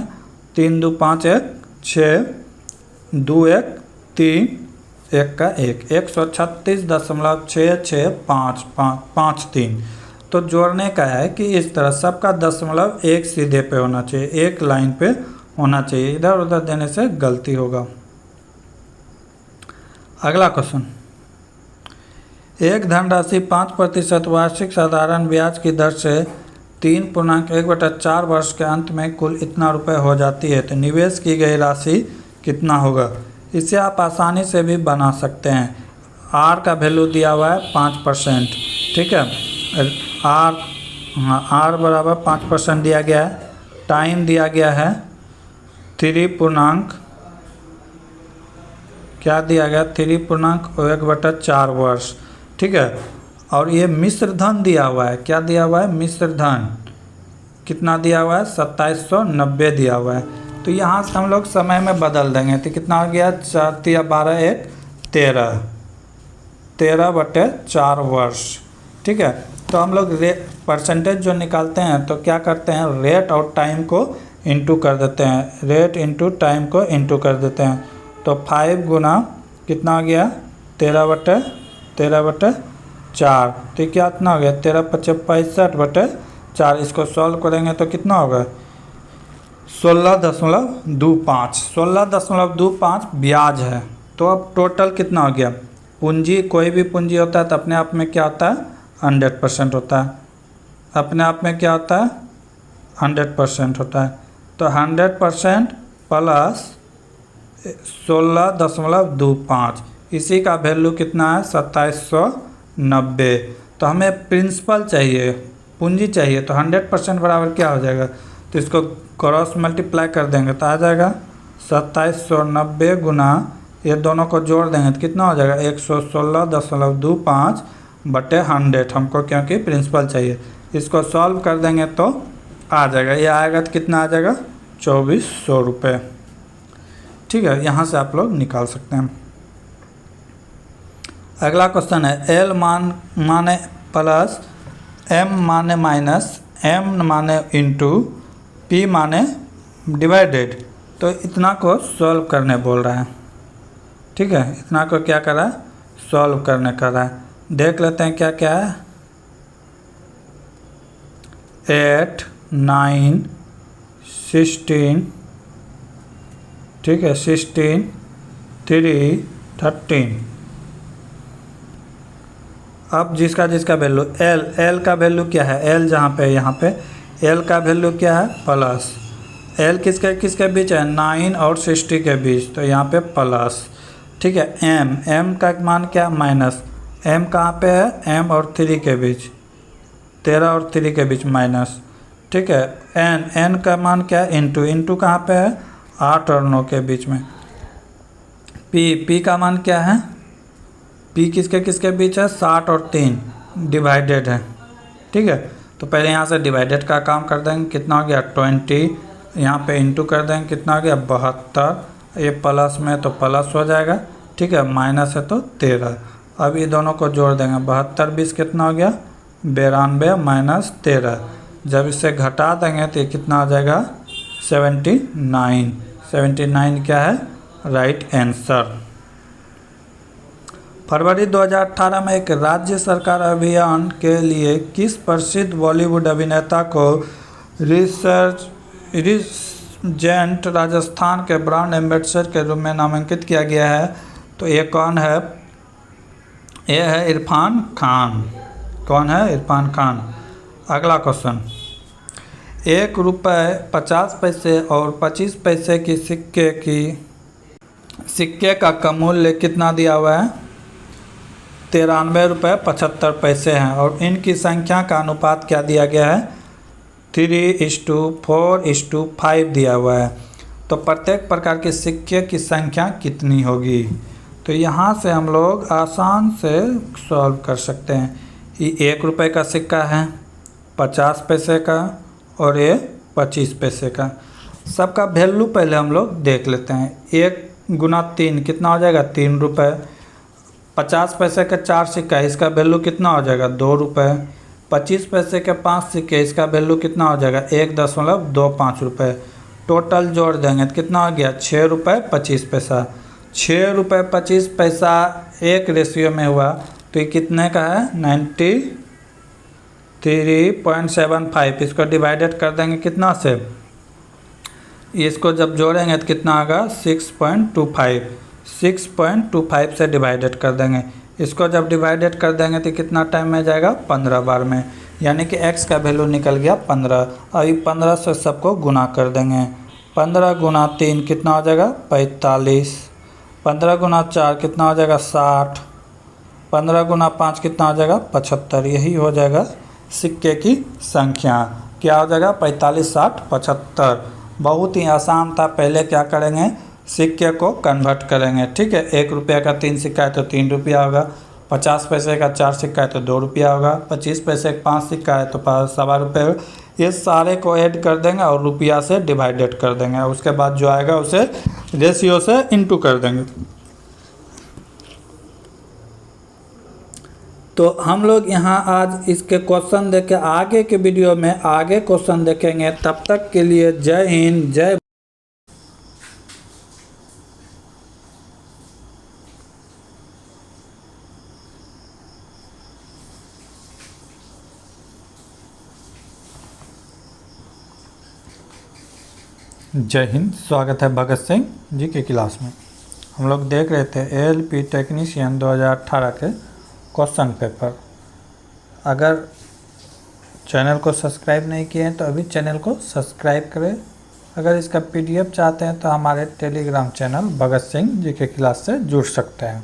3 2 5 1 6, 2 1 3, 1 का 1, 136.6653। तो जोड़ने का है कि इस तरह सबका दशमलव एक सीधे पे होना चाहिए, एक लाइन पे होना चाहिए, इधर उधर देने से गलती होगा। अगला क्वेश्चन, एक धनराशि 5% वार्षिक साधारण ब्याज की दर से 3.1/4 वर्ष के अंत में कुल इतना रुपए हो जाती है, तो निवेश की गई राशि कितना होगा। इसे आप आसानी से भी बना सकते हैं। आर का वैल्यू दिया हुआ है 5%, ठीक है। आर बराबर 5% दिया गया है। टाइम दिया गया है 3 क्या दिया गया, 3.1/4 वर्ष, ठीक है। और ये मिश्र धन दिया हुआ है, क्या दिया हुआ है, मिश्र धन कितना दिया हुआ है, 2790 दिया हुआ है। तो यहाँ से हम लोग समय में बदल देंगे, तो कितना हो गया, 4 या 12 1 13 13/4 वर्ष, ठीक है। तो हम लोग परसेंटेज जो निकालते हैं तो क्या करते हैं, रेट और टाइम को इंटू कर देते हैं, रेट इंटू टाइम को इंटू कर देते हैं। तो 5 गुना कितना हो गया 13/4, तो क्या इतना हो गया 13×5 = 65/4। इसको सॉल्व करेंगे तो कितना होगा 16.25। 16.25 ब्याज है। तो अब टोटल कितना हो गया, पूंजी कोई भी पूंजी होता है तो अपने आप में क्या होता है 100% होता है, अपने आप में क्या होता है 100% होता है। तो 100% प्लस 16.25, इसी का वैल्यू कितना है 2790। तो हमें प्रिंसिपल चाहिए, पूंजी चाहिए, तो 100% बराबर क्या हो जाएगा, तो इसको क्रॉस मल्टीप्लाई कर देंगे तो आ जाएगा 2790 गुना, ये दोनों को जोड़ देंगे तो कितना हो जाएगा 116.25/100 हमको, क्योंकि प्रिंसिपल चाहिए। इसको सॉल्व कर देंगे तो आ जाएगा, ये आएगा तो कितना आ जाएगा 2400 रुपये। ठीक है, यहाँ से आप लोग निकाल सकते हैं। अगला क्वेश्चन है एल माने प्लस, एम माने माइनस, एम माने इंटू, पी माने डिवाइडेड। तो इतना को सॉल्व करने बोल रहा है। ठीक है, इतना को क्या कर रहा है सॉल्व करने कर रहा है। देख लेते हैं क्या क्या है, 8 9 16, ठीक है 16 3 13। अब जिसका वैल्यू एल का वैल्यू क्या है, एल जहाँ पे यहाँ पे एल का वैल्यू क्या है प्लस, एल किसके बीच है 9 और 60 के बीच, तो यहाँ पे प्लस। ठीक है, एम का मान क्या माइनस, एम कहाँ पे है एम और 3 के बीच, 13 और 3 के बीच माइनस। ठीक है, एन का मान क्या है इंटू कहाँ पे है 8 और 9 के बीच में। पी का मान क्या है, पी किसके बीच है 60 और 3 डिवाइडेड है। ठीक है, तो पहले यहाँ से डिवाइडेड का काम कर देंगे, कितना हो गया 20, यहाँ पे इंटू कर देंगे कितना हो गया 72, ये प्लस में तो प्लस हो जाएगा। ठीक है, माइनस है तो 13। अब ये दोनों को जोड़ देंगे, 72 20 कितना हो गया 92 माइनस 13। जब इसे घटा देंगे तो ये कितना हो जाएगा 79। 79 क्या है राइट आंसर। फरवरी 2018 में एक राज्य सरकार अभियान के लिए किस प्रसिद्ध बॉलीवुड अभिनेता को रिजेंट राजस्थान के ब्रांड एम्बेसडर के रूप में नामांकित किया गया है। तो ये कौन है, ये है इरफान खान। कौन है इरफान खान। अगला क्वेश्चन, 1 रुपये 50 पैसे और 25 पैसे की सिक्के का कम मूल्य कितना दिया हुआ है 93 रुपये 75 पैसे हैं, और इनकी संख्या का अनुपात क्या दिया गया है 3:4:5 दिया हुआ है। तो प्रत्येक प्रकार के सिक्के की संख्या कितनी होगी। तो यहाँ से हम लोग आसान से सॉल्व कर सकते हैं। ये 1 रुपये का सिक्का है, 50 पैसे का और ये 25 पैसे का। सबका वैल्यू पहले हम लोग देख लेते हैं। 1 गुना 3 कितना हो जाएगा 3 रुपये। 50 पैसे का 4 सिक्का, इसका वैल्यू कितना हो जाएगा 2 रुपये। 25 पैसे के 5 सिक्के, इसका वैल्यू कितना हो जाएगा 1.25 रुपये। टोटल जोड़ देंगे तो कितना हो गया 6 रुपये 25 पैसा। 6 रुपये 25 पैसा एक रेशियो में हुआ, तो ये कितने का है 93.75। इसको डिवाइडेड कर देंगे कितना से, इसको जब जोड़ेंगे तो कितना आएगा 6.25 से डिवाइडेड कर देंगे। इसको जब डिवाइडेड कर देंगे तो कितना टाइम में जाएगा 15 बार में, यानी कि x का वैल्यू निकल गया 15। अभी 15 से सबको गुना कर देंगे। 15 गुना 3 कितना हो जाएगा 45। 15 गुना 4 कितना हो जाएगा 60। 15 गुना 5 कितना हो जाएगा 75। यही हो जाएगा सिक्के की संख्या। क्या हो जाएगा 45 60 75। बहुत ही आसान था। पहले क्या करेंगे सिक्के को कन्वर्ट करेंगे। ठीक है, 1 रुपये का 3 सिक्का है तो 3 रुपया होगा। 50 पैसे का 4 सिक्का है तो 2 रुपया होगा। 25 पैसे का 5 सिक्का है तो 1.25 रुपये। ये सारे को ऐड कर देंगे और रुपया से डिवाइडेड कर देंगे। उसके बाद जो आएगा उसे रेशियो से इंटू कर देंगे। तो हम लोग यहाँ आज इसके क्वेश्चन देखे आगे के वीडियो में आगे क्वेश्चन देखेंगे। तब तक के लिए जय हिंद जय जय हिंद। स्वागत है भगत सिंह जी की क्लास में। हम लोग देख रहे थे एएलपी टेक्नीशियन 2018 के क्वेश्चन पेपर। अगर चैनल को सब्सक्राइब नहीं किए हैं तो अभी चैनल को सब्सक्राइब करें। अगर इसका पीडीएफ चाहते हैं तो हमारे टेलीग्राम चैनल भगत सिंह जी के क्लास से जुड़ सकते हैं।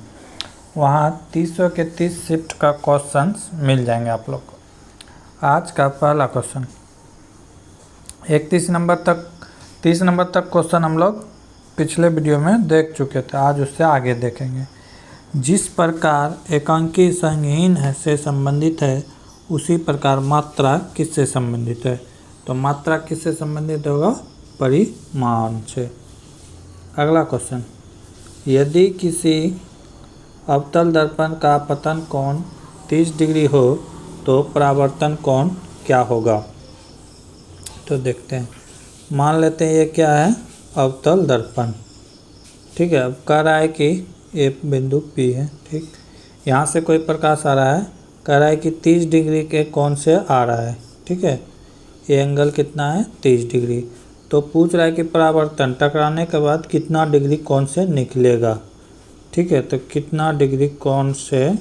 वहाँ 300 के 30 शिफ्ट का क्वेश्चन मिल जाएंगे आप लोग को। आज का पहला क्वेश्चन 31 नंबर 30 नंबर तक क्वेश्चन हम लोग पिछले वीडियो में देख चुके थे। आज उससे आगे देखेंगे। जिस प्रकार एकांकी संगहीन है से संबंधित है उसी प्रकार मात्रा किससे संबंधित है? तो मात्रा किससे संबंधित होगा? परिमाण से। अगला क्वेश्चन, यदि किसी अवतल दर्पण का पतन कोण 30 डिग्री हो तो परावर्तन कोण क्या होगा? तो देखते हैं। मान लेते हैं ये क्या है? अवतल दर्पण। ठीक है। अब कह रहा है कि ये बिंदु P है। ठीक, यहाँ से कोई प्रकाश आ रहा है। कह रहा है कि 30 डिग्री के कोण से आ रहा है। ठीक है। ये एंगल कितना है? 30 डिग्री। तो पूछ रहा है कि परावर्तन टकराने के बाद कितना डिग्री कोण से निकलेगा। ठीक है। तो कितना डिग्री कोण से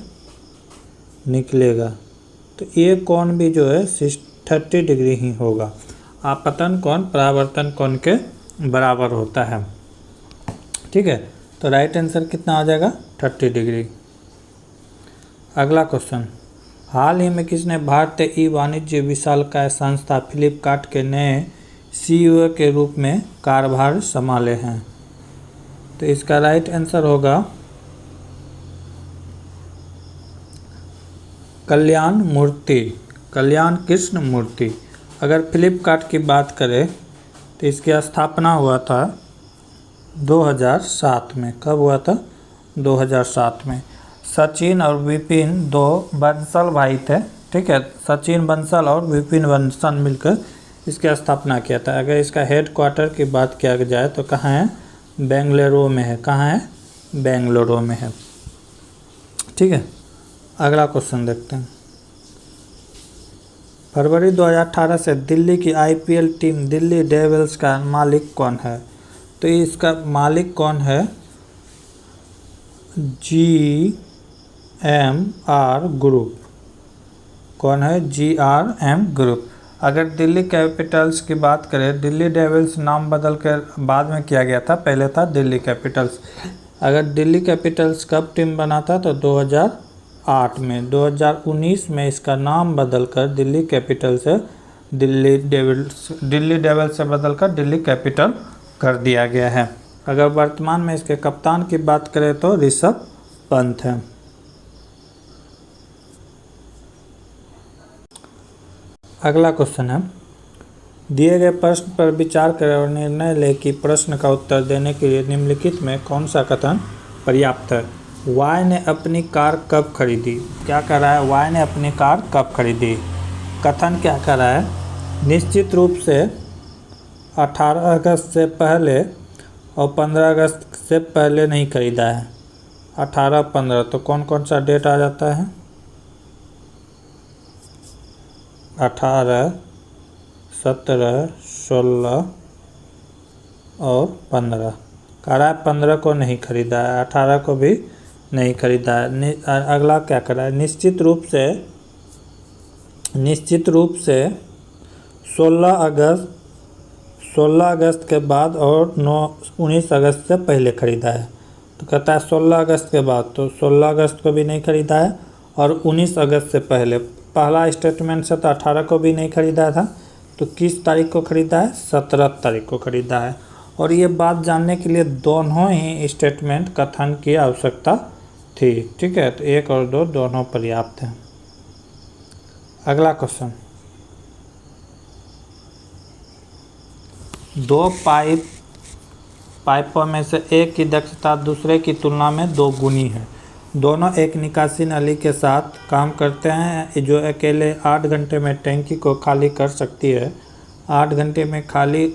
निकलेगा? तो ये कोण भी जो है 30 डिग्री ही होगा। आपतन कोण परावर्तन कोण के बराबर होता है। ठीक है। तो राइट आंसर कितना आ जाएगा? 30 डिग्री। अगला क्वेश्चन, हाल ही में किसने भारतीय ई वाणिज्य विशालकाय संस्था फ्लिपकार्ट के नए सीईओ के रूप में कार्यभार संभाले हैं? तो इसका राइट आंसर होगा कल्याण कृष्ण मूर्ति। अगर फ्लिपकार्ट की बात करें तो इसकी स्थापना हुआ था 2007 में। कब हुआ था? 2007 में। सचिन और विपिन दो बंसल भाई थे। ठीक है। सचिन बंसल और विपिन बंसल मिलकर इसकी स्थापना किया था। अगर इसका हेड क्वार्टर की बात किया जाए तो कहाँ है? बेंगलुरु में है। कहाँ है? बेंगलुरु में है। ठीक है। अगला क्वेश्चन देखते हैं। फरवरी 2018 से दिल्ली की आईपीएल टीम दिल्ली डेविल्स का मालिक कौन है? तो इसका मालिक कौन है? GMR group. कौन है? GRM group. अगर दिल्ली कैपिटल्स की बात करें, दिल्ली डेविल्स नाम बदल कर बाद में किया गया था, पहले था दिल्ली कैपिटल्स। अगर दिल्ली कैपिटल्स कब टीम बना था? तो 2008 में। 2019 में इसका नाम बदलकर दिल्ली कैपिटल से दिल्ली डेविल्स से बदलकर दिल्ली कैपिटल कर दिया गया है। अगर वर्तमान में इसके कप्तान की बात करें तो ऋषभ पंत है। अगला क्वेश्चन है, दिए गए प्रश्न पर विचार करें और निर्णय लें कि प्रश्न का उत्तर देने के लिए निम्नलिखित में कौन सा कथन पर्याप्त है? वाई ने अपनी कार कब खरीदी? क्या कर रहा है? वाई ने अपनी कार कब खरीदी? कथन क्या कर रहा है? निश्चित रूप से 18 अगस्त से पहले और 15 अगस्त से पहले नहीं खरीदा है। 18-15 तो कौन कौन सा डेट आ जाता है? 18, 17, 16 और 15। कह रहा है 15 को नहीं खरीदा है, 18 को भी नहीं खरीदा है। अगला क्या कर रहा है? निश्चित रूप से 16 अगस्त के बाद और 19 अगस्त से पहले खरीदा है। तो कहता है 16 अगस्त के बाद, तो 16 अगस्त को भी नहीं खरीदा है और 19 अगस्त से पहले। पहला स्टेटमेंट से तो 18 को भी नहीं खरीदा था, तो किस तारीख को खरीदा है? 17 तारीख को खरीदा है। और ये बात जानने के लिए दोनों ही स्टेटमेंट कथन की आवश्यकता थी। ठीक है। तो 1 और 2 दोनों पर्याप्त हैं। अगला क्वेश्चन, 2 पाइपों में से एक की दक्षता दूसरे की तुलना में 2 गुनी है। दोनों एक निकासी नली के साथ काम करते हैं जो अकेले 8 घंटे में टैंकी को खाली कर सकती है। 8 घंटे में खाली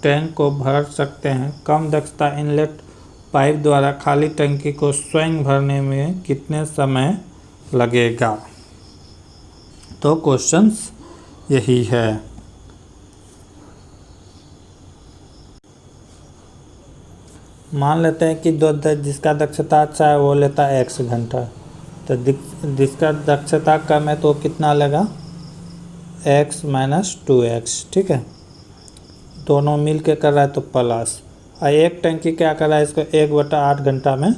टैंक को भर सकते हैं। कम दक्षता इनलेट पाइप द्वारा खाली टंकी को स्वयं भरने में कितने समय लगेगा? तो क्वेश्चंस यही है। मान लेते हैं कि जिसका दक्षता अच्छा है वो लेता है x घंटा, तो जिसका दक्षता कम है तो कितना लेगा? x minus 2x। ठीक है, दोनों मिल के कर रहा है तो प्लस। और एक टंकी क्या कर रहा है? इसको 1/8 घंटा में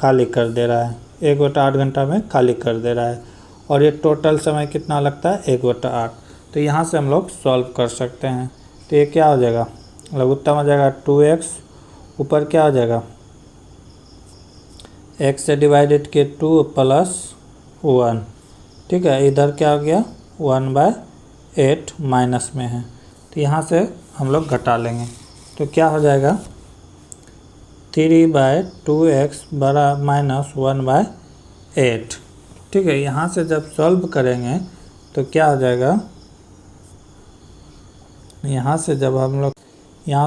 खाली कर दे रहा है। 1/8 घंटा में खाली कर दे रहा है और ये टोटल समय कितना लगता है? 1/8। तो यहाँ से हम लोग सॉल्व कर सकते हैं। तो ये क्या हो जाएगा? लघुत्तम हो जाएगा 2x, ऊपर क्या हो जाएगा? x से डिवाइडेड के 2 प्लस 1। ठीक है, इधर क्या हो गया? 1/8 माइनस में है, तो यहाँ से हम लोग घटा लेंगे। तो क्या हो जाएगा? 3/2x बड़ा माइनस 1/8। ठीक है, यहाँ से जब सॉल्व करेंगे तो क्या हो जाएगा? यहाँ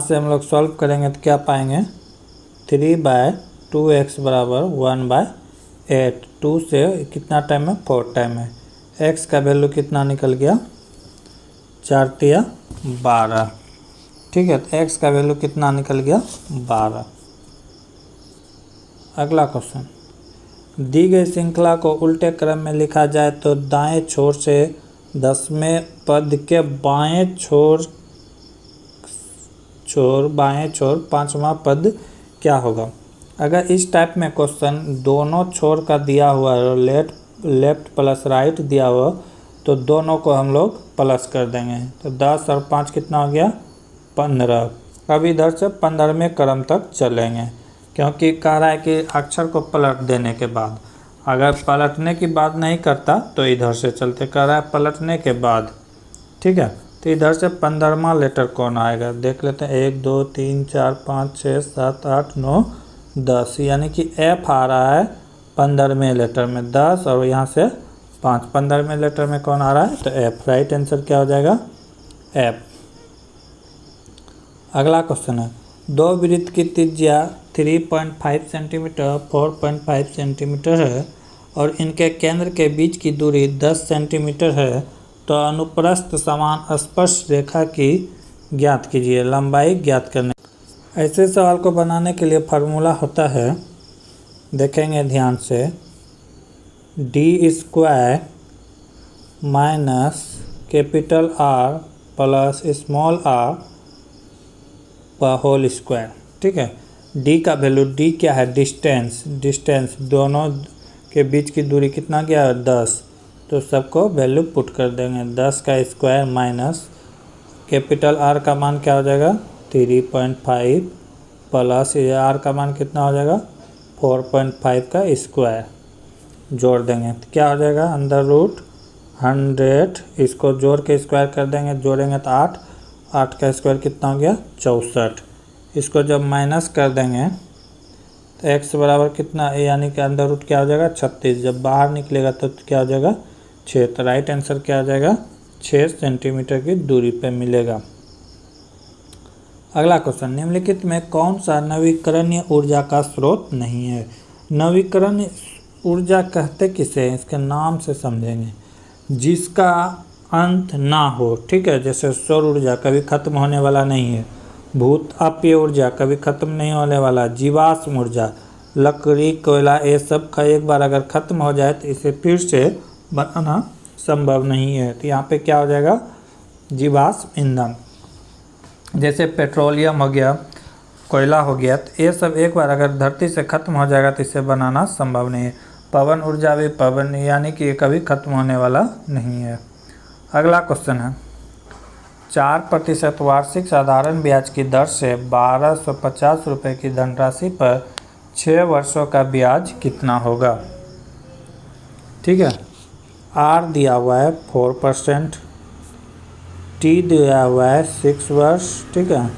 से हम लोग सॉल्व करेंगे तो क्या पाएंगे? 3/2x बराबर 1/8। 2 से कितना टाइम है? 4 टाइम है। x का वैल्यू कितना निकल गया? 4 तिया 12। ठीक है, तो x का वैल्यू कितना निकल गया? 12। अगला क्वेश्चन, दी गई श्रृंखला को उल्टे क्रम में लिखा जाए तो दाएं छोर से 10वें पद के बाएं छोर 5वां पद क्या होगा? अगर इस टाइप में क्वेश्चन दोनों छोर का दिया हुआ है, लेफ्ट प्लस राइट दिया हुआ, तो दोनों को हम लोग प्लस कर देंगे। तो 10 और 5 कितना हो गया? 15। अब इधर से 15वें क्रम तक चलेंगे, क्योंकि कह रहा है कि अक्षर को पलट देने के बाद। अगर पलटने की बात नहीं करता तो इधर से चलते, कह रहा है पलटने के बाद। ठीक है, तो इधर से 15वां लेटर कौन आएगा? देख लेते हैं। 1 2 3 4 5 6 7 8 9 10, यानी कि F आ रहा है 15वें लेटर में 10, और यहाँ से 5। 15वें लेटर में कौन आ रहा है? तो F। राइट आंसर क्या हो जाएगा? F। अगला क्वेश्चन है, दो वृत्त की त्रिज्या 3.5 सेंटीमीटर 4.5 सेंटीमीटर है और इनके केंद्र के बीच की दूरी 10 सेंटीमीटर है, तो अनुप्रस्थ समान स्पर्श रेखा की ज्ञात कीजिए, लंबाई ज्ञात करने। ऐसे सवाल को बनाने के लिए फार्मूला होता है, देखेंगे ध्यान से, d² minus capital R plus small r whole square. ठीक है, d का वैल्यू, d क्या है? डिस्टेंस दोनों के बीच की दूरी कितना क्या है? 10। तो सबको वैल्यू पुट कर देंगे। 10 का स्क्वायर माइनस कैपिटल R का मान क्या हो जाएगा? 3.5 प्लस R का मान कितना हो जाएगा? 4.5 का स्क्वायर जोड़ देंगे तो क्या हो जाएगा? Under root 100। इसको जोड़ के स्क्वायर कर देंगे, जोड़ेंगे तो 8। 8 का स्क्वायर कितना हो गया? 64। इसको जब माइनस कर देंगे तो x बराबर कितना, यानी कि अंडर रूट क्या हो जाएगा? 36। जब बाहर निकलेगा तो क्या हो जाएगा? 6। तो राइट आंसर क्या हो जाएगा? 6 सेंटीमीटर की दूरी पे मिलेगा। अगला क्वेश्चन, निम्नलिखित में कौन सा नवीकरणीय ऊर्जा का स्रोत नहीं है? नवीकरणीय ऊर्जा कहते किसे हैं? इसके नाम से समझेंगे। जिसका अंत ना हो। ठीक है, जैसे सौर ऊर्जा कभी खत्म होने वाला नहीं है। भूत अपीय ऊर्जा कभी खत्म नहीं होने वाला। जीवाश्म ऊर्जा, लकड़ी, कोयला, ये सब का एक बार अगर खत्म हो जाए तो इसे फिर से बनाना संभव नहीं है। तो यहाँ पे क्या हो जाएगा? जीवाश्म ईंधन। जैसे पेट्रोलियम हो गया, कोयला हो गया, तो ये सब एक बार अगर धरती से खत्म हो जाएगा तो इसे बनाना संभव नहीं है। पवन ऊर्जा भी पवन, यानी कि ये कभी खत्म होने वाला नहीं है। अगला क्वेश्चन है, 4% वार्षिक साधारण ब्याज की दर से 1250 रुपये की धनराशि पर 6 वर्षों का ब्याज कितना होगा? ठीक है, R दिया हुआ है 4%, T दिया हुआ है 6 वर्ष। ठीक है,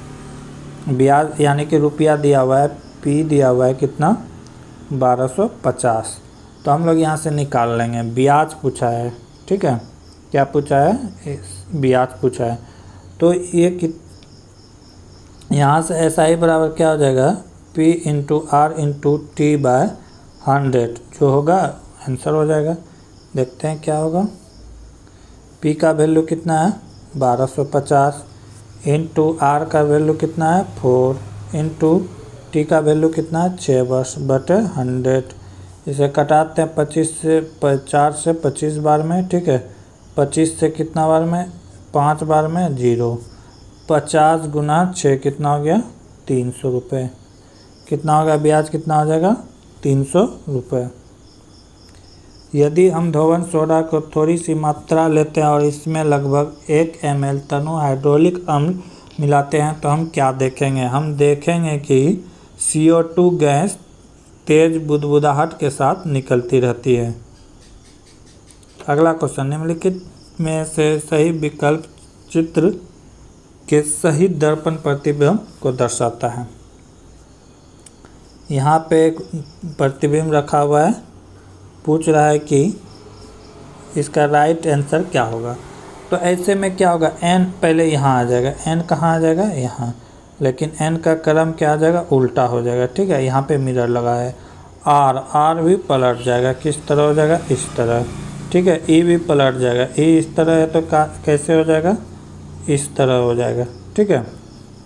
ब्याज यानी कि रुपया दिया हुआ है, P दिया हुआ है कितना? 1250। तो हम लोग यहाँ से निकाल लेंगे। ब्याज पूछा है, ठीक है, क्या पूछा है, ब्याज पूछा है। तो ये यहाँ से एस आई बराबर क्या हो जाएगा, P into R into T by 100 जो होगा आंसर हो जाएगा। देखते हैं क्या होगा। P का वैल्यू कितना है 1250 इंटू आर का वैल्यू कितना है 4 इंटू टी का वैल्यू कितना है 6 वर्ष बटे 100। इसे कटाते हैं 25 से 4 से 25 बार में, ठीक है, 25 से कितना बार में 5 बार में 0, 50 गुना 6 कितना हो गया 300 रुपये। कितना होगा ब्याज, कितना हो जाएगा 300 रुपये। यदि हम धोवन सोडा को थोड़ी सी मात्रा लेते हैं और इसमें लगभग 1 ml तनु हाइड्रोलिक अम्ल मिलाते हैं तो हम क्या देखेंगे, हम देखेंगे कि CO2 गैस तेज बुदबुदाहट के साथ निकलती रहती है। अगला क्वेश्चन, निम्नलिखित में से सही विकल्प चित्र के सही दर्पण प्रतिबिंब को दर्शाता है। यहाँ पे एक प्रतिबिंब रखा हुआ है, पूछ रहा है कि इसका राइट आंसर क्या होगा। तो ऐसे में क्या होगा, n पहले यहाँ आ जाएगा, n कहाँ आ जाएगा यहाँ, लेकिन n का क्रम क्या आ जाएगा उल्टा हो जाएगा, ठीक है। यहाँ पे मिरर लगा है, r भी पलट जाएगा, किस तरह हो जाएगा इस तरह, ठीक है। e भी पलट जाएगा, e इस तरह है तो कैसे हो जाएगा इस तरह हो जाएगा, ठीक है।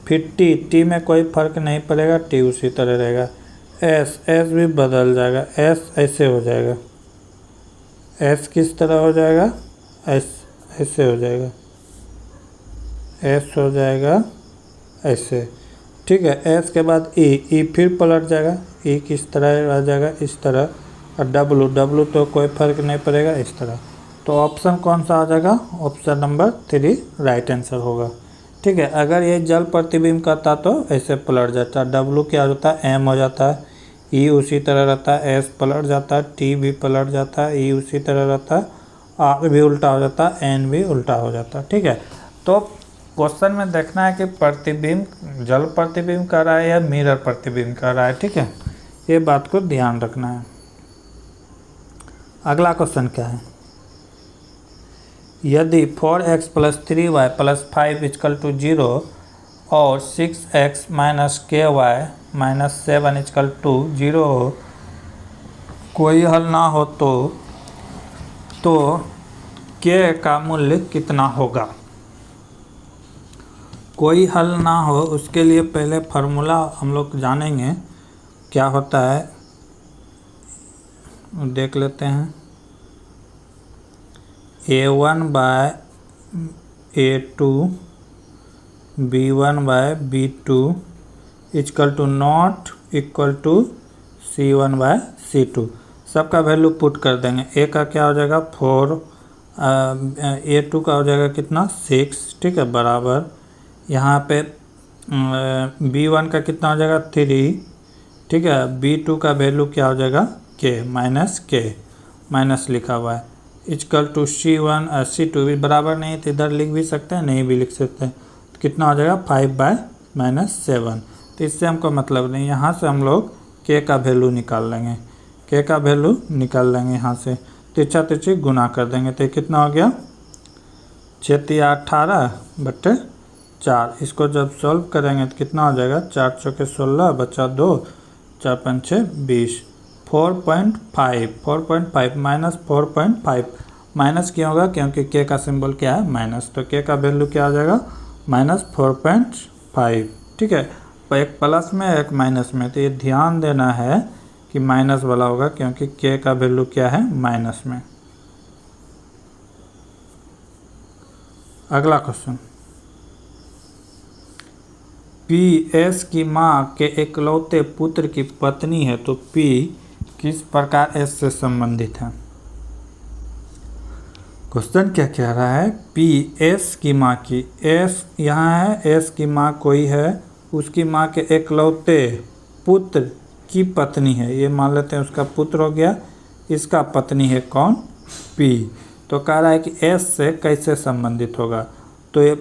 फिर t में कोई फर्क नहीं पड़ेगा, t उसी तरह रहेगा। s भी बदल जाएगा, s ऐसे हो जाएगा, s किस तरह हो जाएगा ऐसे हो जाएगा, s हो जाएगा ऐसे, ठीक है। s के बाद e फिर पलट जाएगा, e किस तरह आ जाएगा इस तरह, और w तो कोई फर्क नहीं पड़ेगा इस तरह। तो ऑप्शन कौन सा आ जाएगा, ऑप्शन नंबर 3 राइट आंसर होगा, ठीक है। अगर ये जल प्रतिबिंब करता तो ऐसे पलट जाता, w क्या होता है m हो जाता है, e उसी तरह रहता है, s पलट जाता है, t भी पलट जाता है, e उसी तरह रहता है, r भी उल्टा हो जाता है, n भी उल्टा हो जाता है, ठीक है। तो क्वेश्चन में देखना है कि प्रतिबिंब जल प्रतिबिंब कर रहा है या मिरर प्रतिबिंब कर रहा है, ठीक है, ये बात को ध्यान रखना है। अगला क्वेश्चन क्या है, यदि 4x + 3y + 5 = 0 और 6x - ky - 7 = 0 हो, कोई हल ना हो तो k का मूल्य कितना होगा। कोई हल ना हो उसके लिए पहले फार्मूला हम लोग जानेंगे क्या होता है, देख लेते हैं। A1/A2 B1/B2 = C1/C2। सबका वैल्यू पुट कर देंगे। A का क्या हो जाएगा 4, A2 का हो जाएगा कितना 6, ठीक है, बराबर यहाँ पे B1 का कितना हो जाएगा 3, ठीक है। B2 का वैल्यू क्या हो जाएगा k माइनस लिखा हुआ है = C1 C2 भी बराबर नहीं तो इधर लिख भी सकते हैं, नहीं भी लिख सकते हैं। तो कितना हो जाएगा 5/-7। तो इससे हमको मतलब नहीं, यहाँ से हम लोग k का वैल्यू निकाल लेंगे, k का वैल्यू निकाल लेंगे यहाँ से, तिरछा तिरछी गुना कर देंगे तो कितना हो गया 6×18/4। इसको जब सॉल्व करेंगे तो कितना हो जाएगा 4 × 16 बचा 2, 4 × 5 = 20, 4.5 -4.5 माइनस क्यों होगा क्योंकि k का सिंबल क्या है माइनस, तो k का वैल्यू क्या आ जाएगा -4.5, ठीक है। एक प्लस में एक माइनस में, तो ये ध्यान देना है कि माइनस वाला होगा क्योंकि k का वैल्यू क्या है माइनस में। अगला क्वेश्चन, P S की माँ के इकलौते पुत्र की पत्नी है तो P किस प्रकार S से संबंधित है। क्वेश्चन क्या कह रहा है, P S की माँ की, S यहाँ है, S की माँ कोई है, उसकी माँ के इकलौते पुत्र की पत्नी है, ये मान लेते हैं उसका पुत्र हो गया, इसका पत्नी है कौन P। तो कह रहा है कि S से कैसे संबंधित होगा, तो ये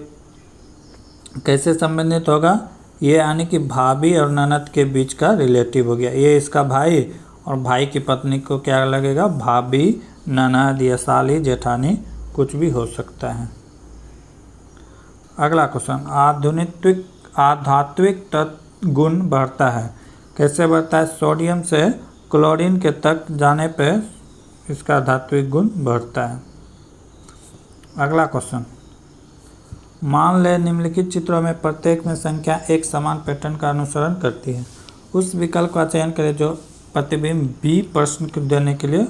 कैसे संबंधित होगा, ये यानी कि भाभी और ननद के बीच का रिलेटिव हो गया, ये इसका भाई और भाई की पत्नी को क्या लगेगा, भाभी, ननद या साली, जेठानी, कुछ भी हो सकता है। अगला क्वेश्चन, आध्यात्मिक तत्व गुण बढ़ता है, कैसे बढ़ता है? सोडियम से क्लोरीन के तक जाने पे इसका धात्विक गुण बढ़ता है। अगला क्वेश्चन, मान ले निम्नलिखित चित्रों में प्रत्येक में संख्या एक समान पैटर्न का अनुसरण करती है, उस विकल्प का चयन करें जो प्रतिबिंब बी प्रश्न को देने के लिए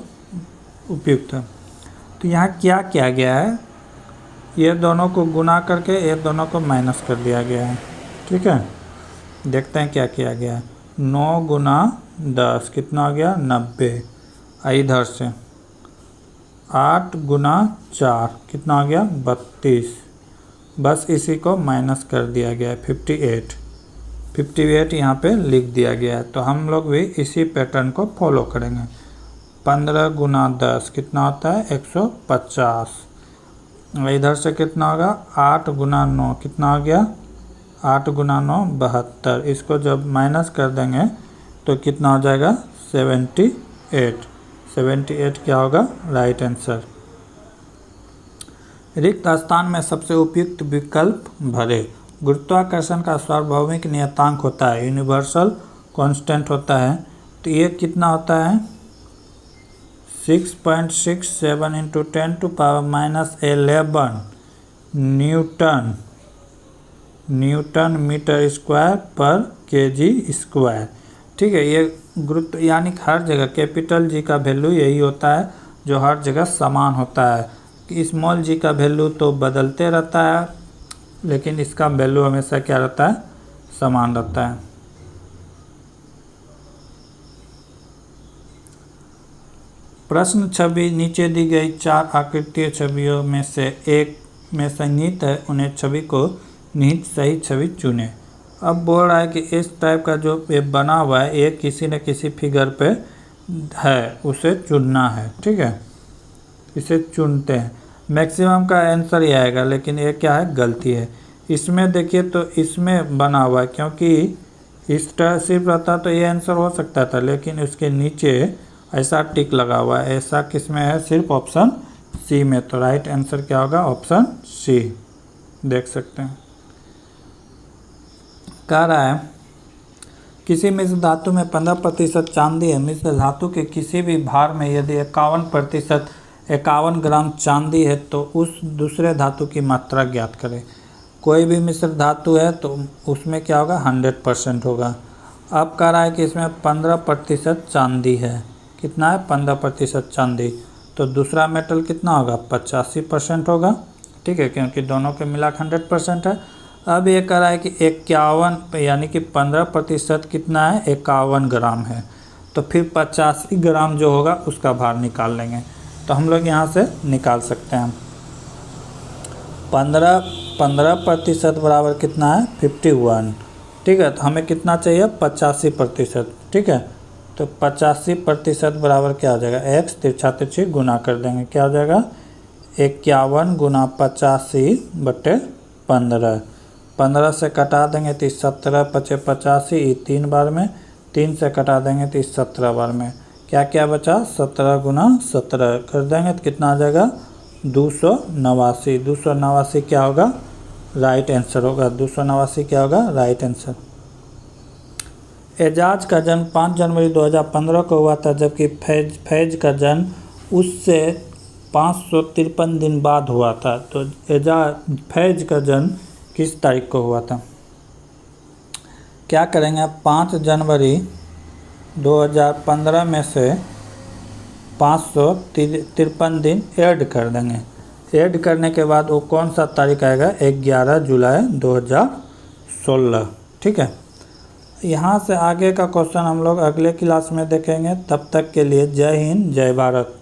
उपयुक्त है। तो यहाँ क्या किया गया है, ये दोनों को गुना करके ये दोनों को माइनस कर दिया गया है। ठीक है, देखते हैं क्या किया गया है। 9 गुना 10 कितना हो गया, 90। इधर से 8 गुना 4 कितना हो गया, 32। बस इसी को माइनस कर दिया गया है, 58 यहाँ पे लिख दिया गया है। तो हम लोग भी इसी पैटर्न को फॉलो करेंगे। 15 गुना 10 कितना होता है, 150। इधर से कितना होगा, 8 गुना 9 कितना हो गया, 8 गुना 9 72। इसको जब माइनस कर देंगे तो कितना हो जाएगा, 78। 78 क्या होगा, राइट आंसर। रिक्त स्थान में सबसे उपयुक्त विकल्प भरे। गुरुत्वाकर्षण का सार्वभौमिक नियतांक होता है, यूनिवर्सल कांस्टेंट होता है। तो ये कितना होता है, 6.67 × 10⁻11 न्यूटन मीटर स्क्वायर पर केजी स्क्वायर। ठीक है, ये गुरुत्व यानी हर जगह कैपिटल जी का वैल्यू यही होता है जो हर जगह समान होता है। स्मॉल जी का वैल्यू तो बदलते रहता है, लेकिन इसका वैल्यू हमेशा क्या रहता है, समान रहता है। प्रश्न छवि नीचे दी गई 4 आकृतीय छवियों में से एक में संगीत है, उन्हें छवि को निहित सही छवि चुने। अब बोल रहा है कि इस टाइप का जो ये बना हुआ है ये किसी न किसी फिगर पे है, उसे चुनना है। ठीक है, इसे चुनते हैं। मैक्सिमम का आंसर ही आएगा, लेकिन ये क्या है, गलती है। इसमें देखिए तो इसमें बना हुआ है, क्योंकि इस तरह सिर्फ रहता तो ये आंसर हो सकता था, लेकिन उसके नीचे ऐसा टिक लगा हुआ है। ऐसा किस में है, सिर्फ ऑप्शन सी में। तो राइट आंसर क्या होगा, ऑप्शन सी। देख सकते हैं, कह रहा है किसी मिश्र धातु में 15% चांदी है। मिश्र धातु के किसी भी भार में यदि 51 ग्राम चांदी है तो उस दूसरे धातु की मात्रा ज्ञात करें। कोई भी मिश्र धातु है तो उसमें क्या होगा, 100% होगा। अब कह रहा है कि इसमें 15% चांदी है। कितना है, 15% चांदी। तो दूसरा मेटल कितना होगा, 85% होगा। ठीक है, क्योंकि दोनों के मिला 100% है। अब ये कह रहा है कि 51 यानी कि 15% कितना है, 51 ग्राम है। तो फिर 85 ग्राम जो होगा उसका भार निकाल लेंगे। तो हम लोग यहाँ से निकाल सकते हैं। 15% बराबर कितना है, 51। ठीक है, तो हमें कितना चाहिए, 85%। ठीक है, तो 85% बराबर क्या हो जाएगा, x तिरछा तिरछी गुना कर देंगे, क्या हो जाएगा, 51 गुना 85/15। 15 से कटा देंगे तो 17 × 85, 3 बार में। 3 से कटा देंगे तो 17 बार में। क्या क्या बचा, 17 गुना 17 कर देंगे तो कितना आ जाएगा, 289। 289 क्या होगा, राइट आंसर होगा। 289 क्या होगा, राइट आंसर। एजाज का जन्म 5 जनवरी 2015 को हुआ था, जबकि फैज का जन्म उससे 553 दिन बाद हुआ था। तो फैज का जन्म किस तारीख को हुआ था? क्या करेंगे, 5 जनवरी 2015 में से 553 दिन ऐड कर देंगे। ऐड करने के बाद वो कौन सा तारीख आएगा, 11 जुलाई 2016। ठीक है, यहाँ से आगे का क्वेश्चन हम लोग अगले क्लास में देखेंगे। तब तक के लिए जय हिंद, जय भारत।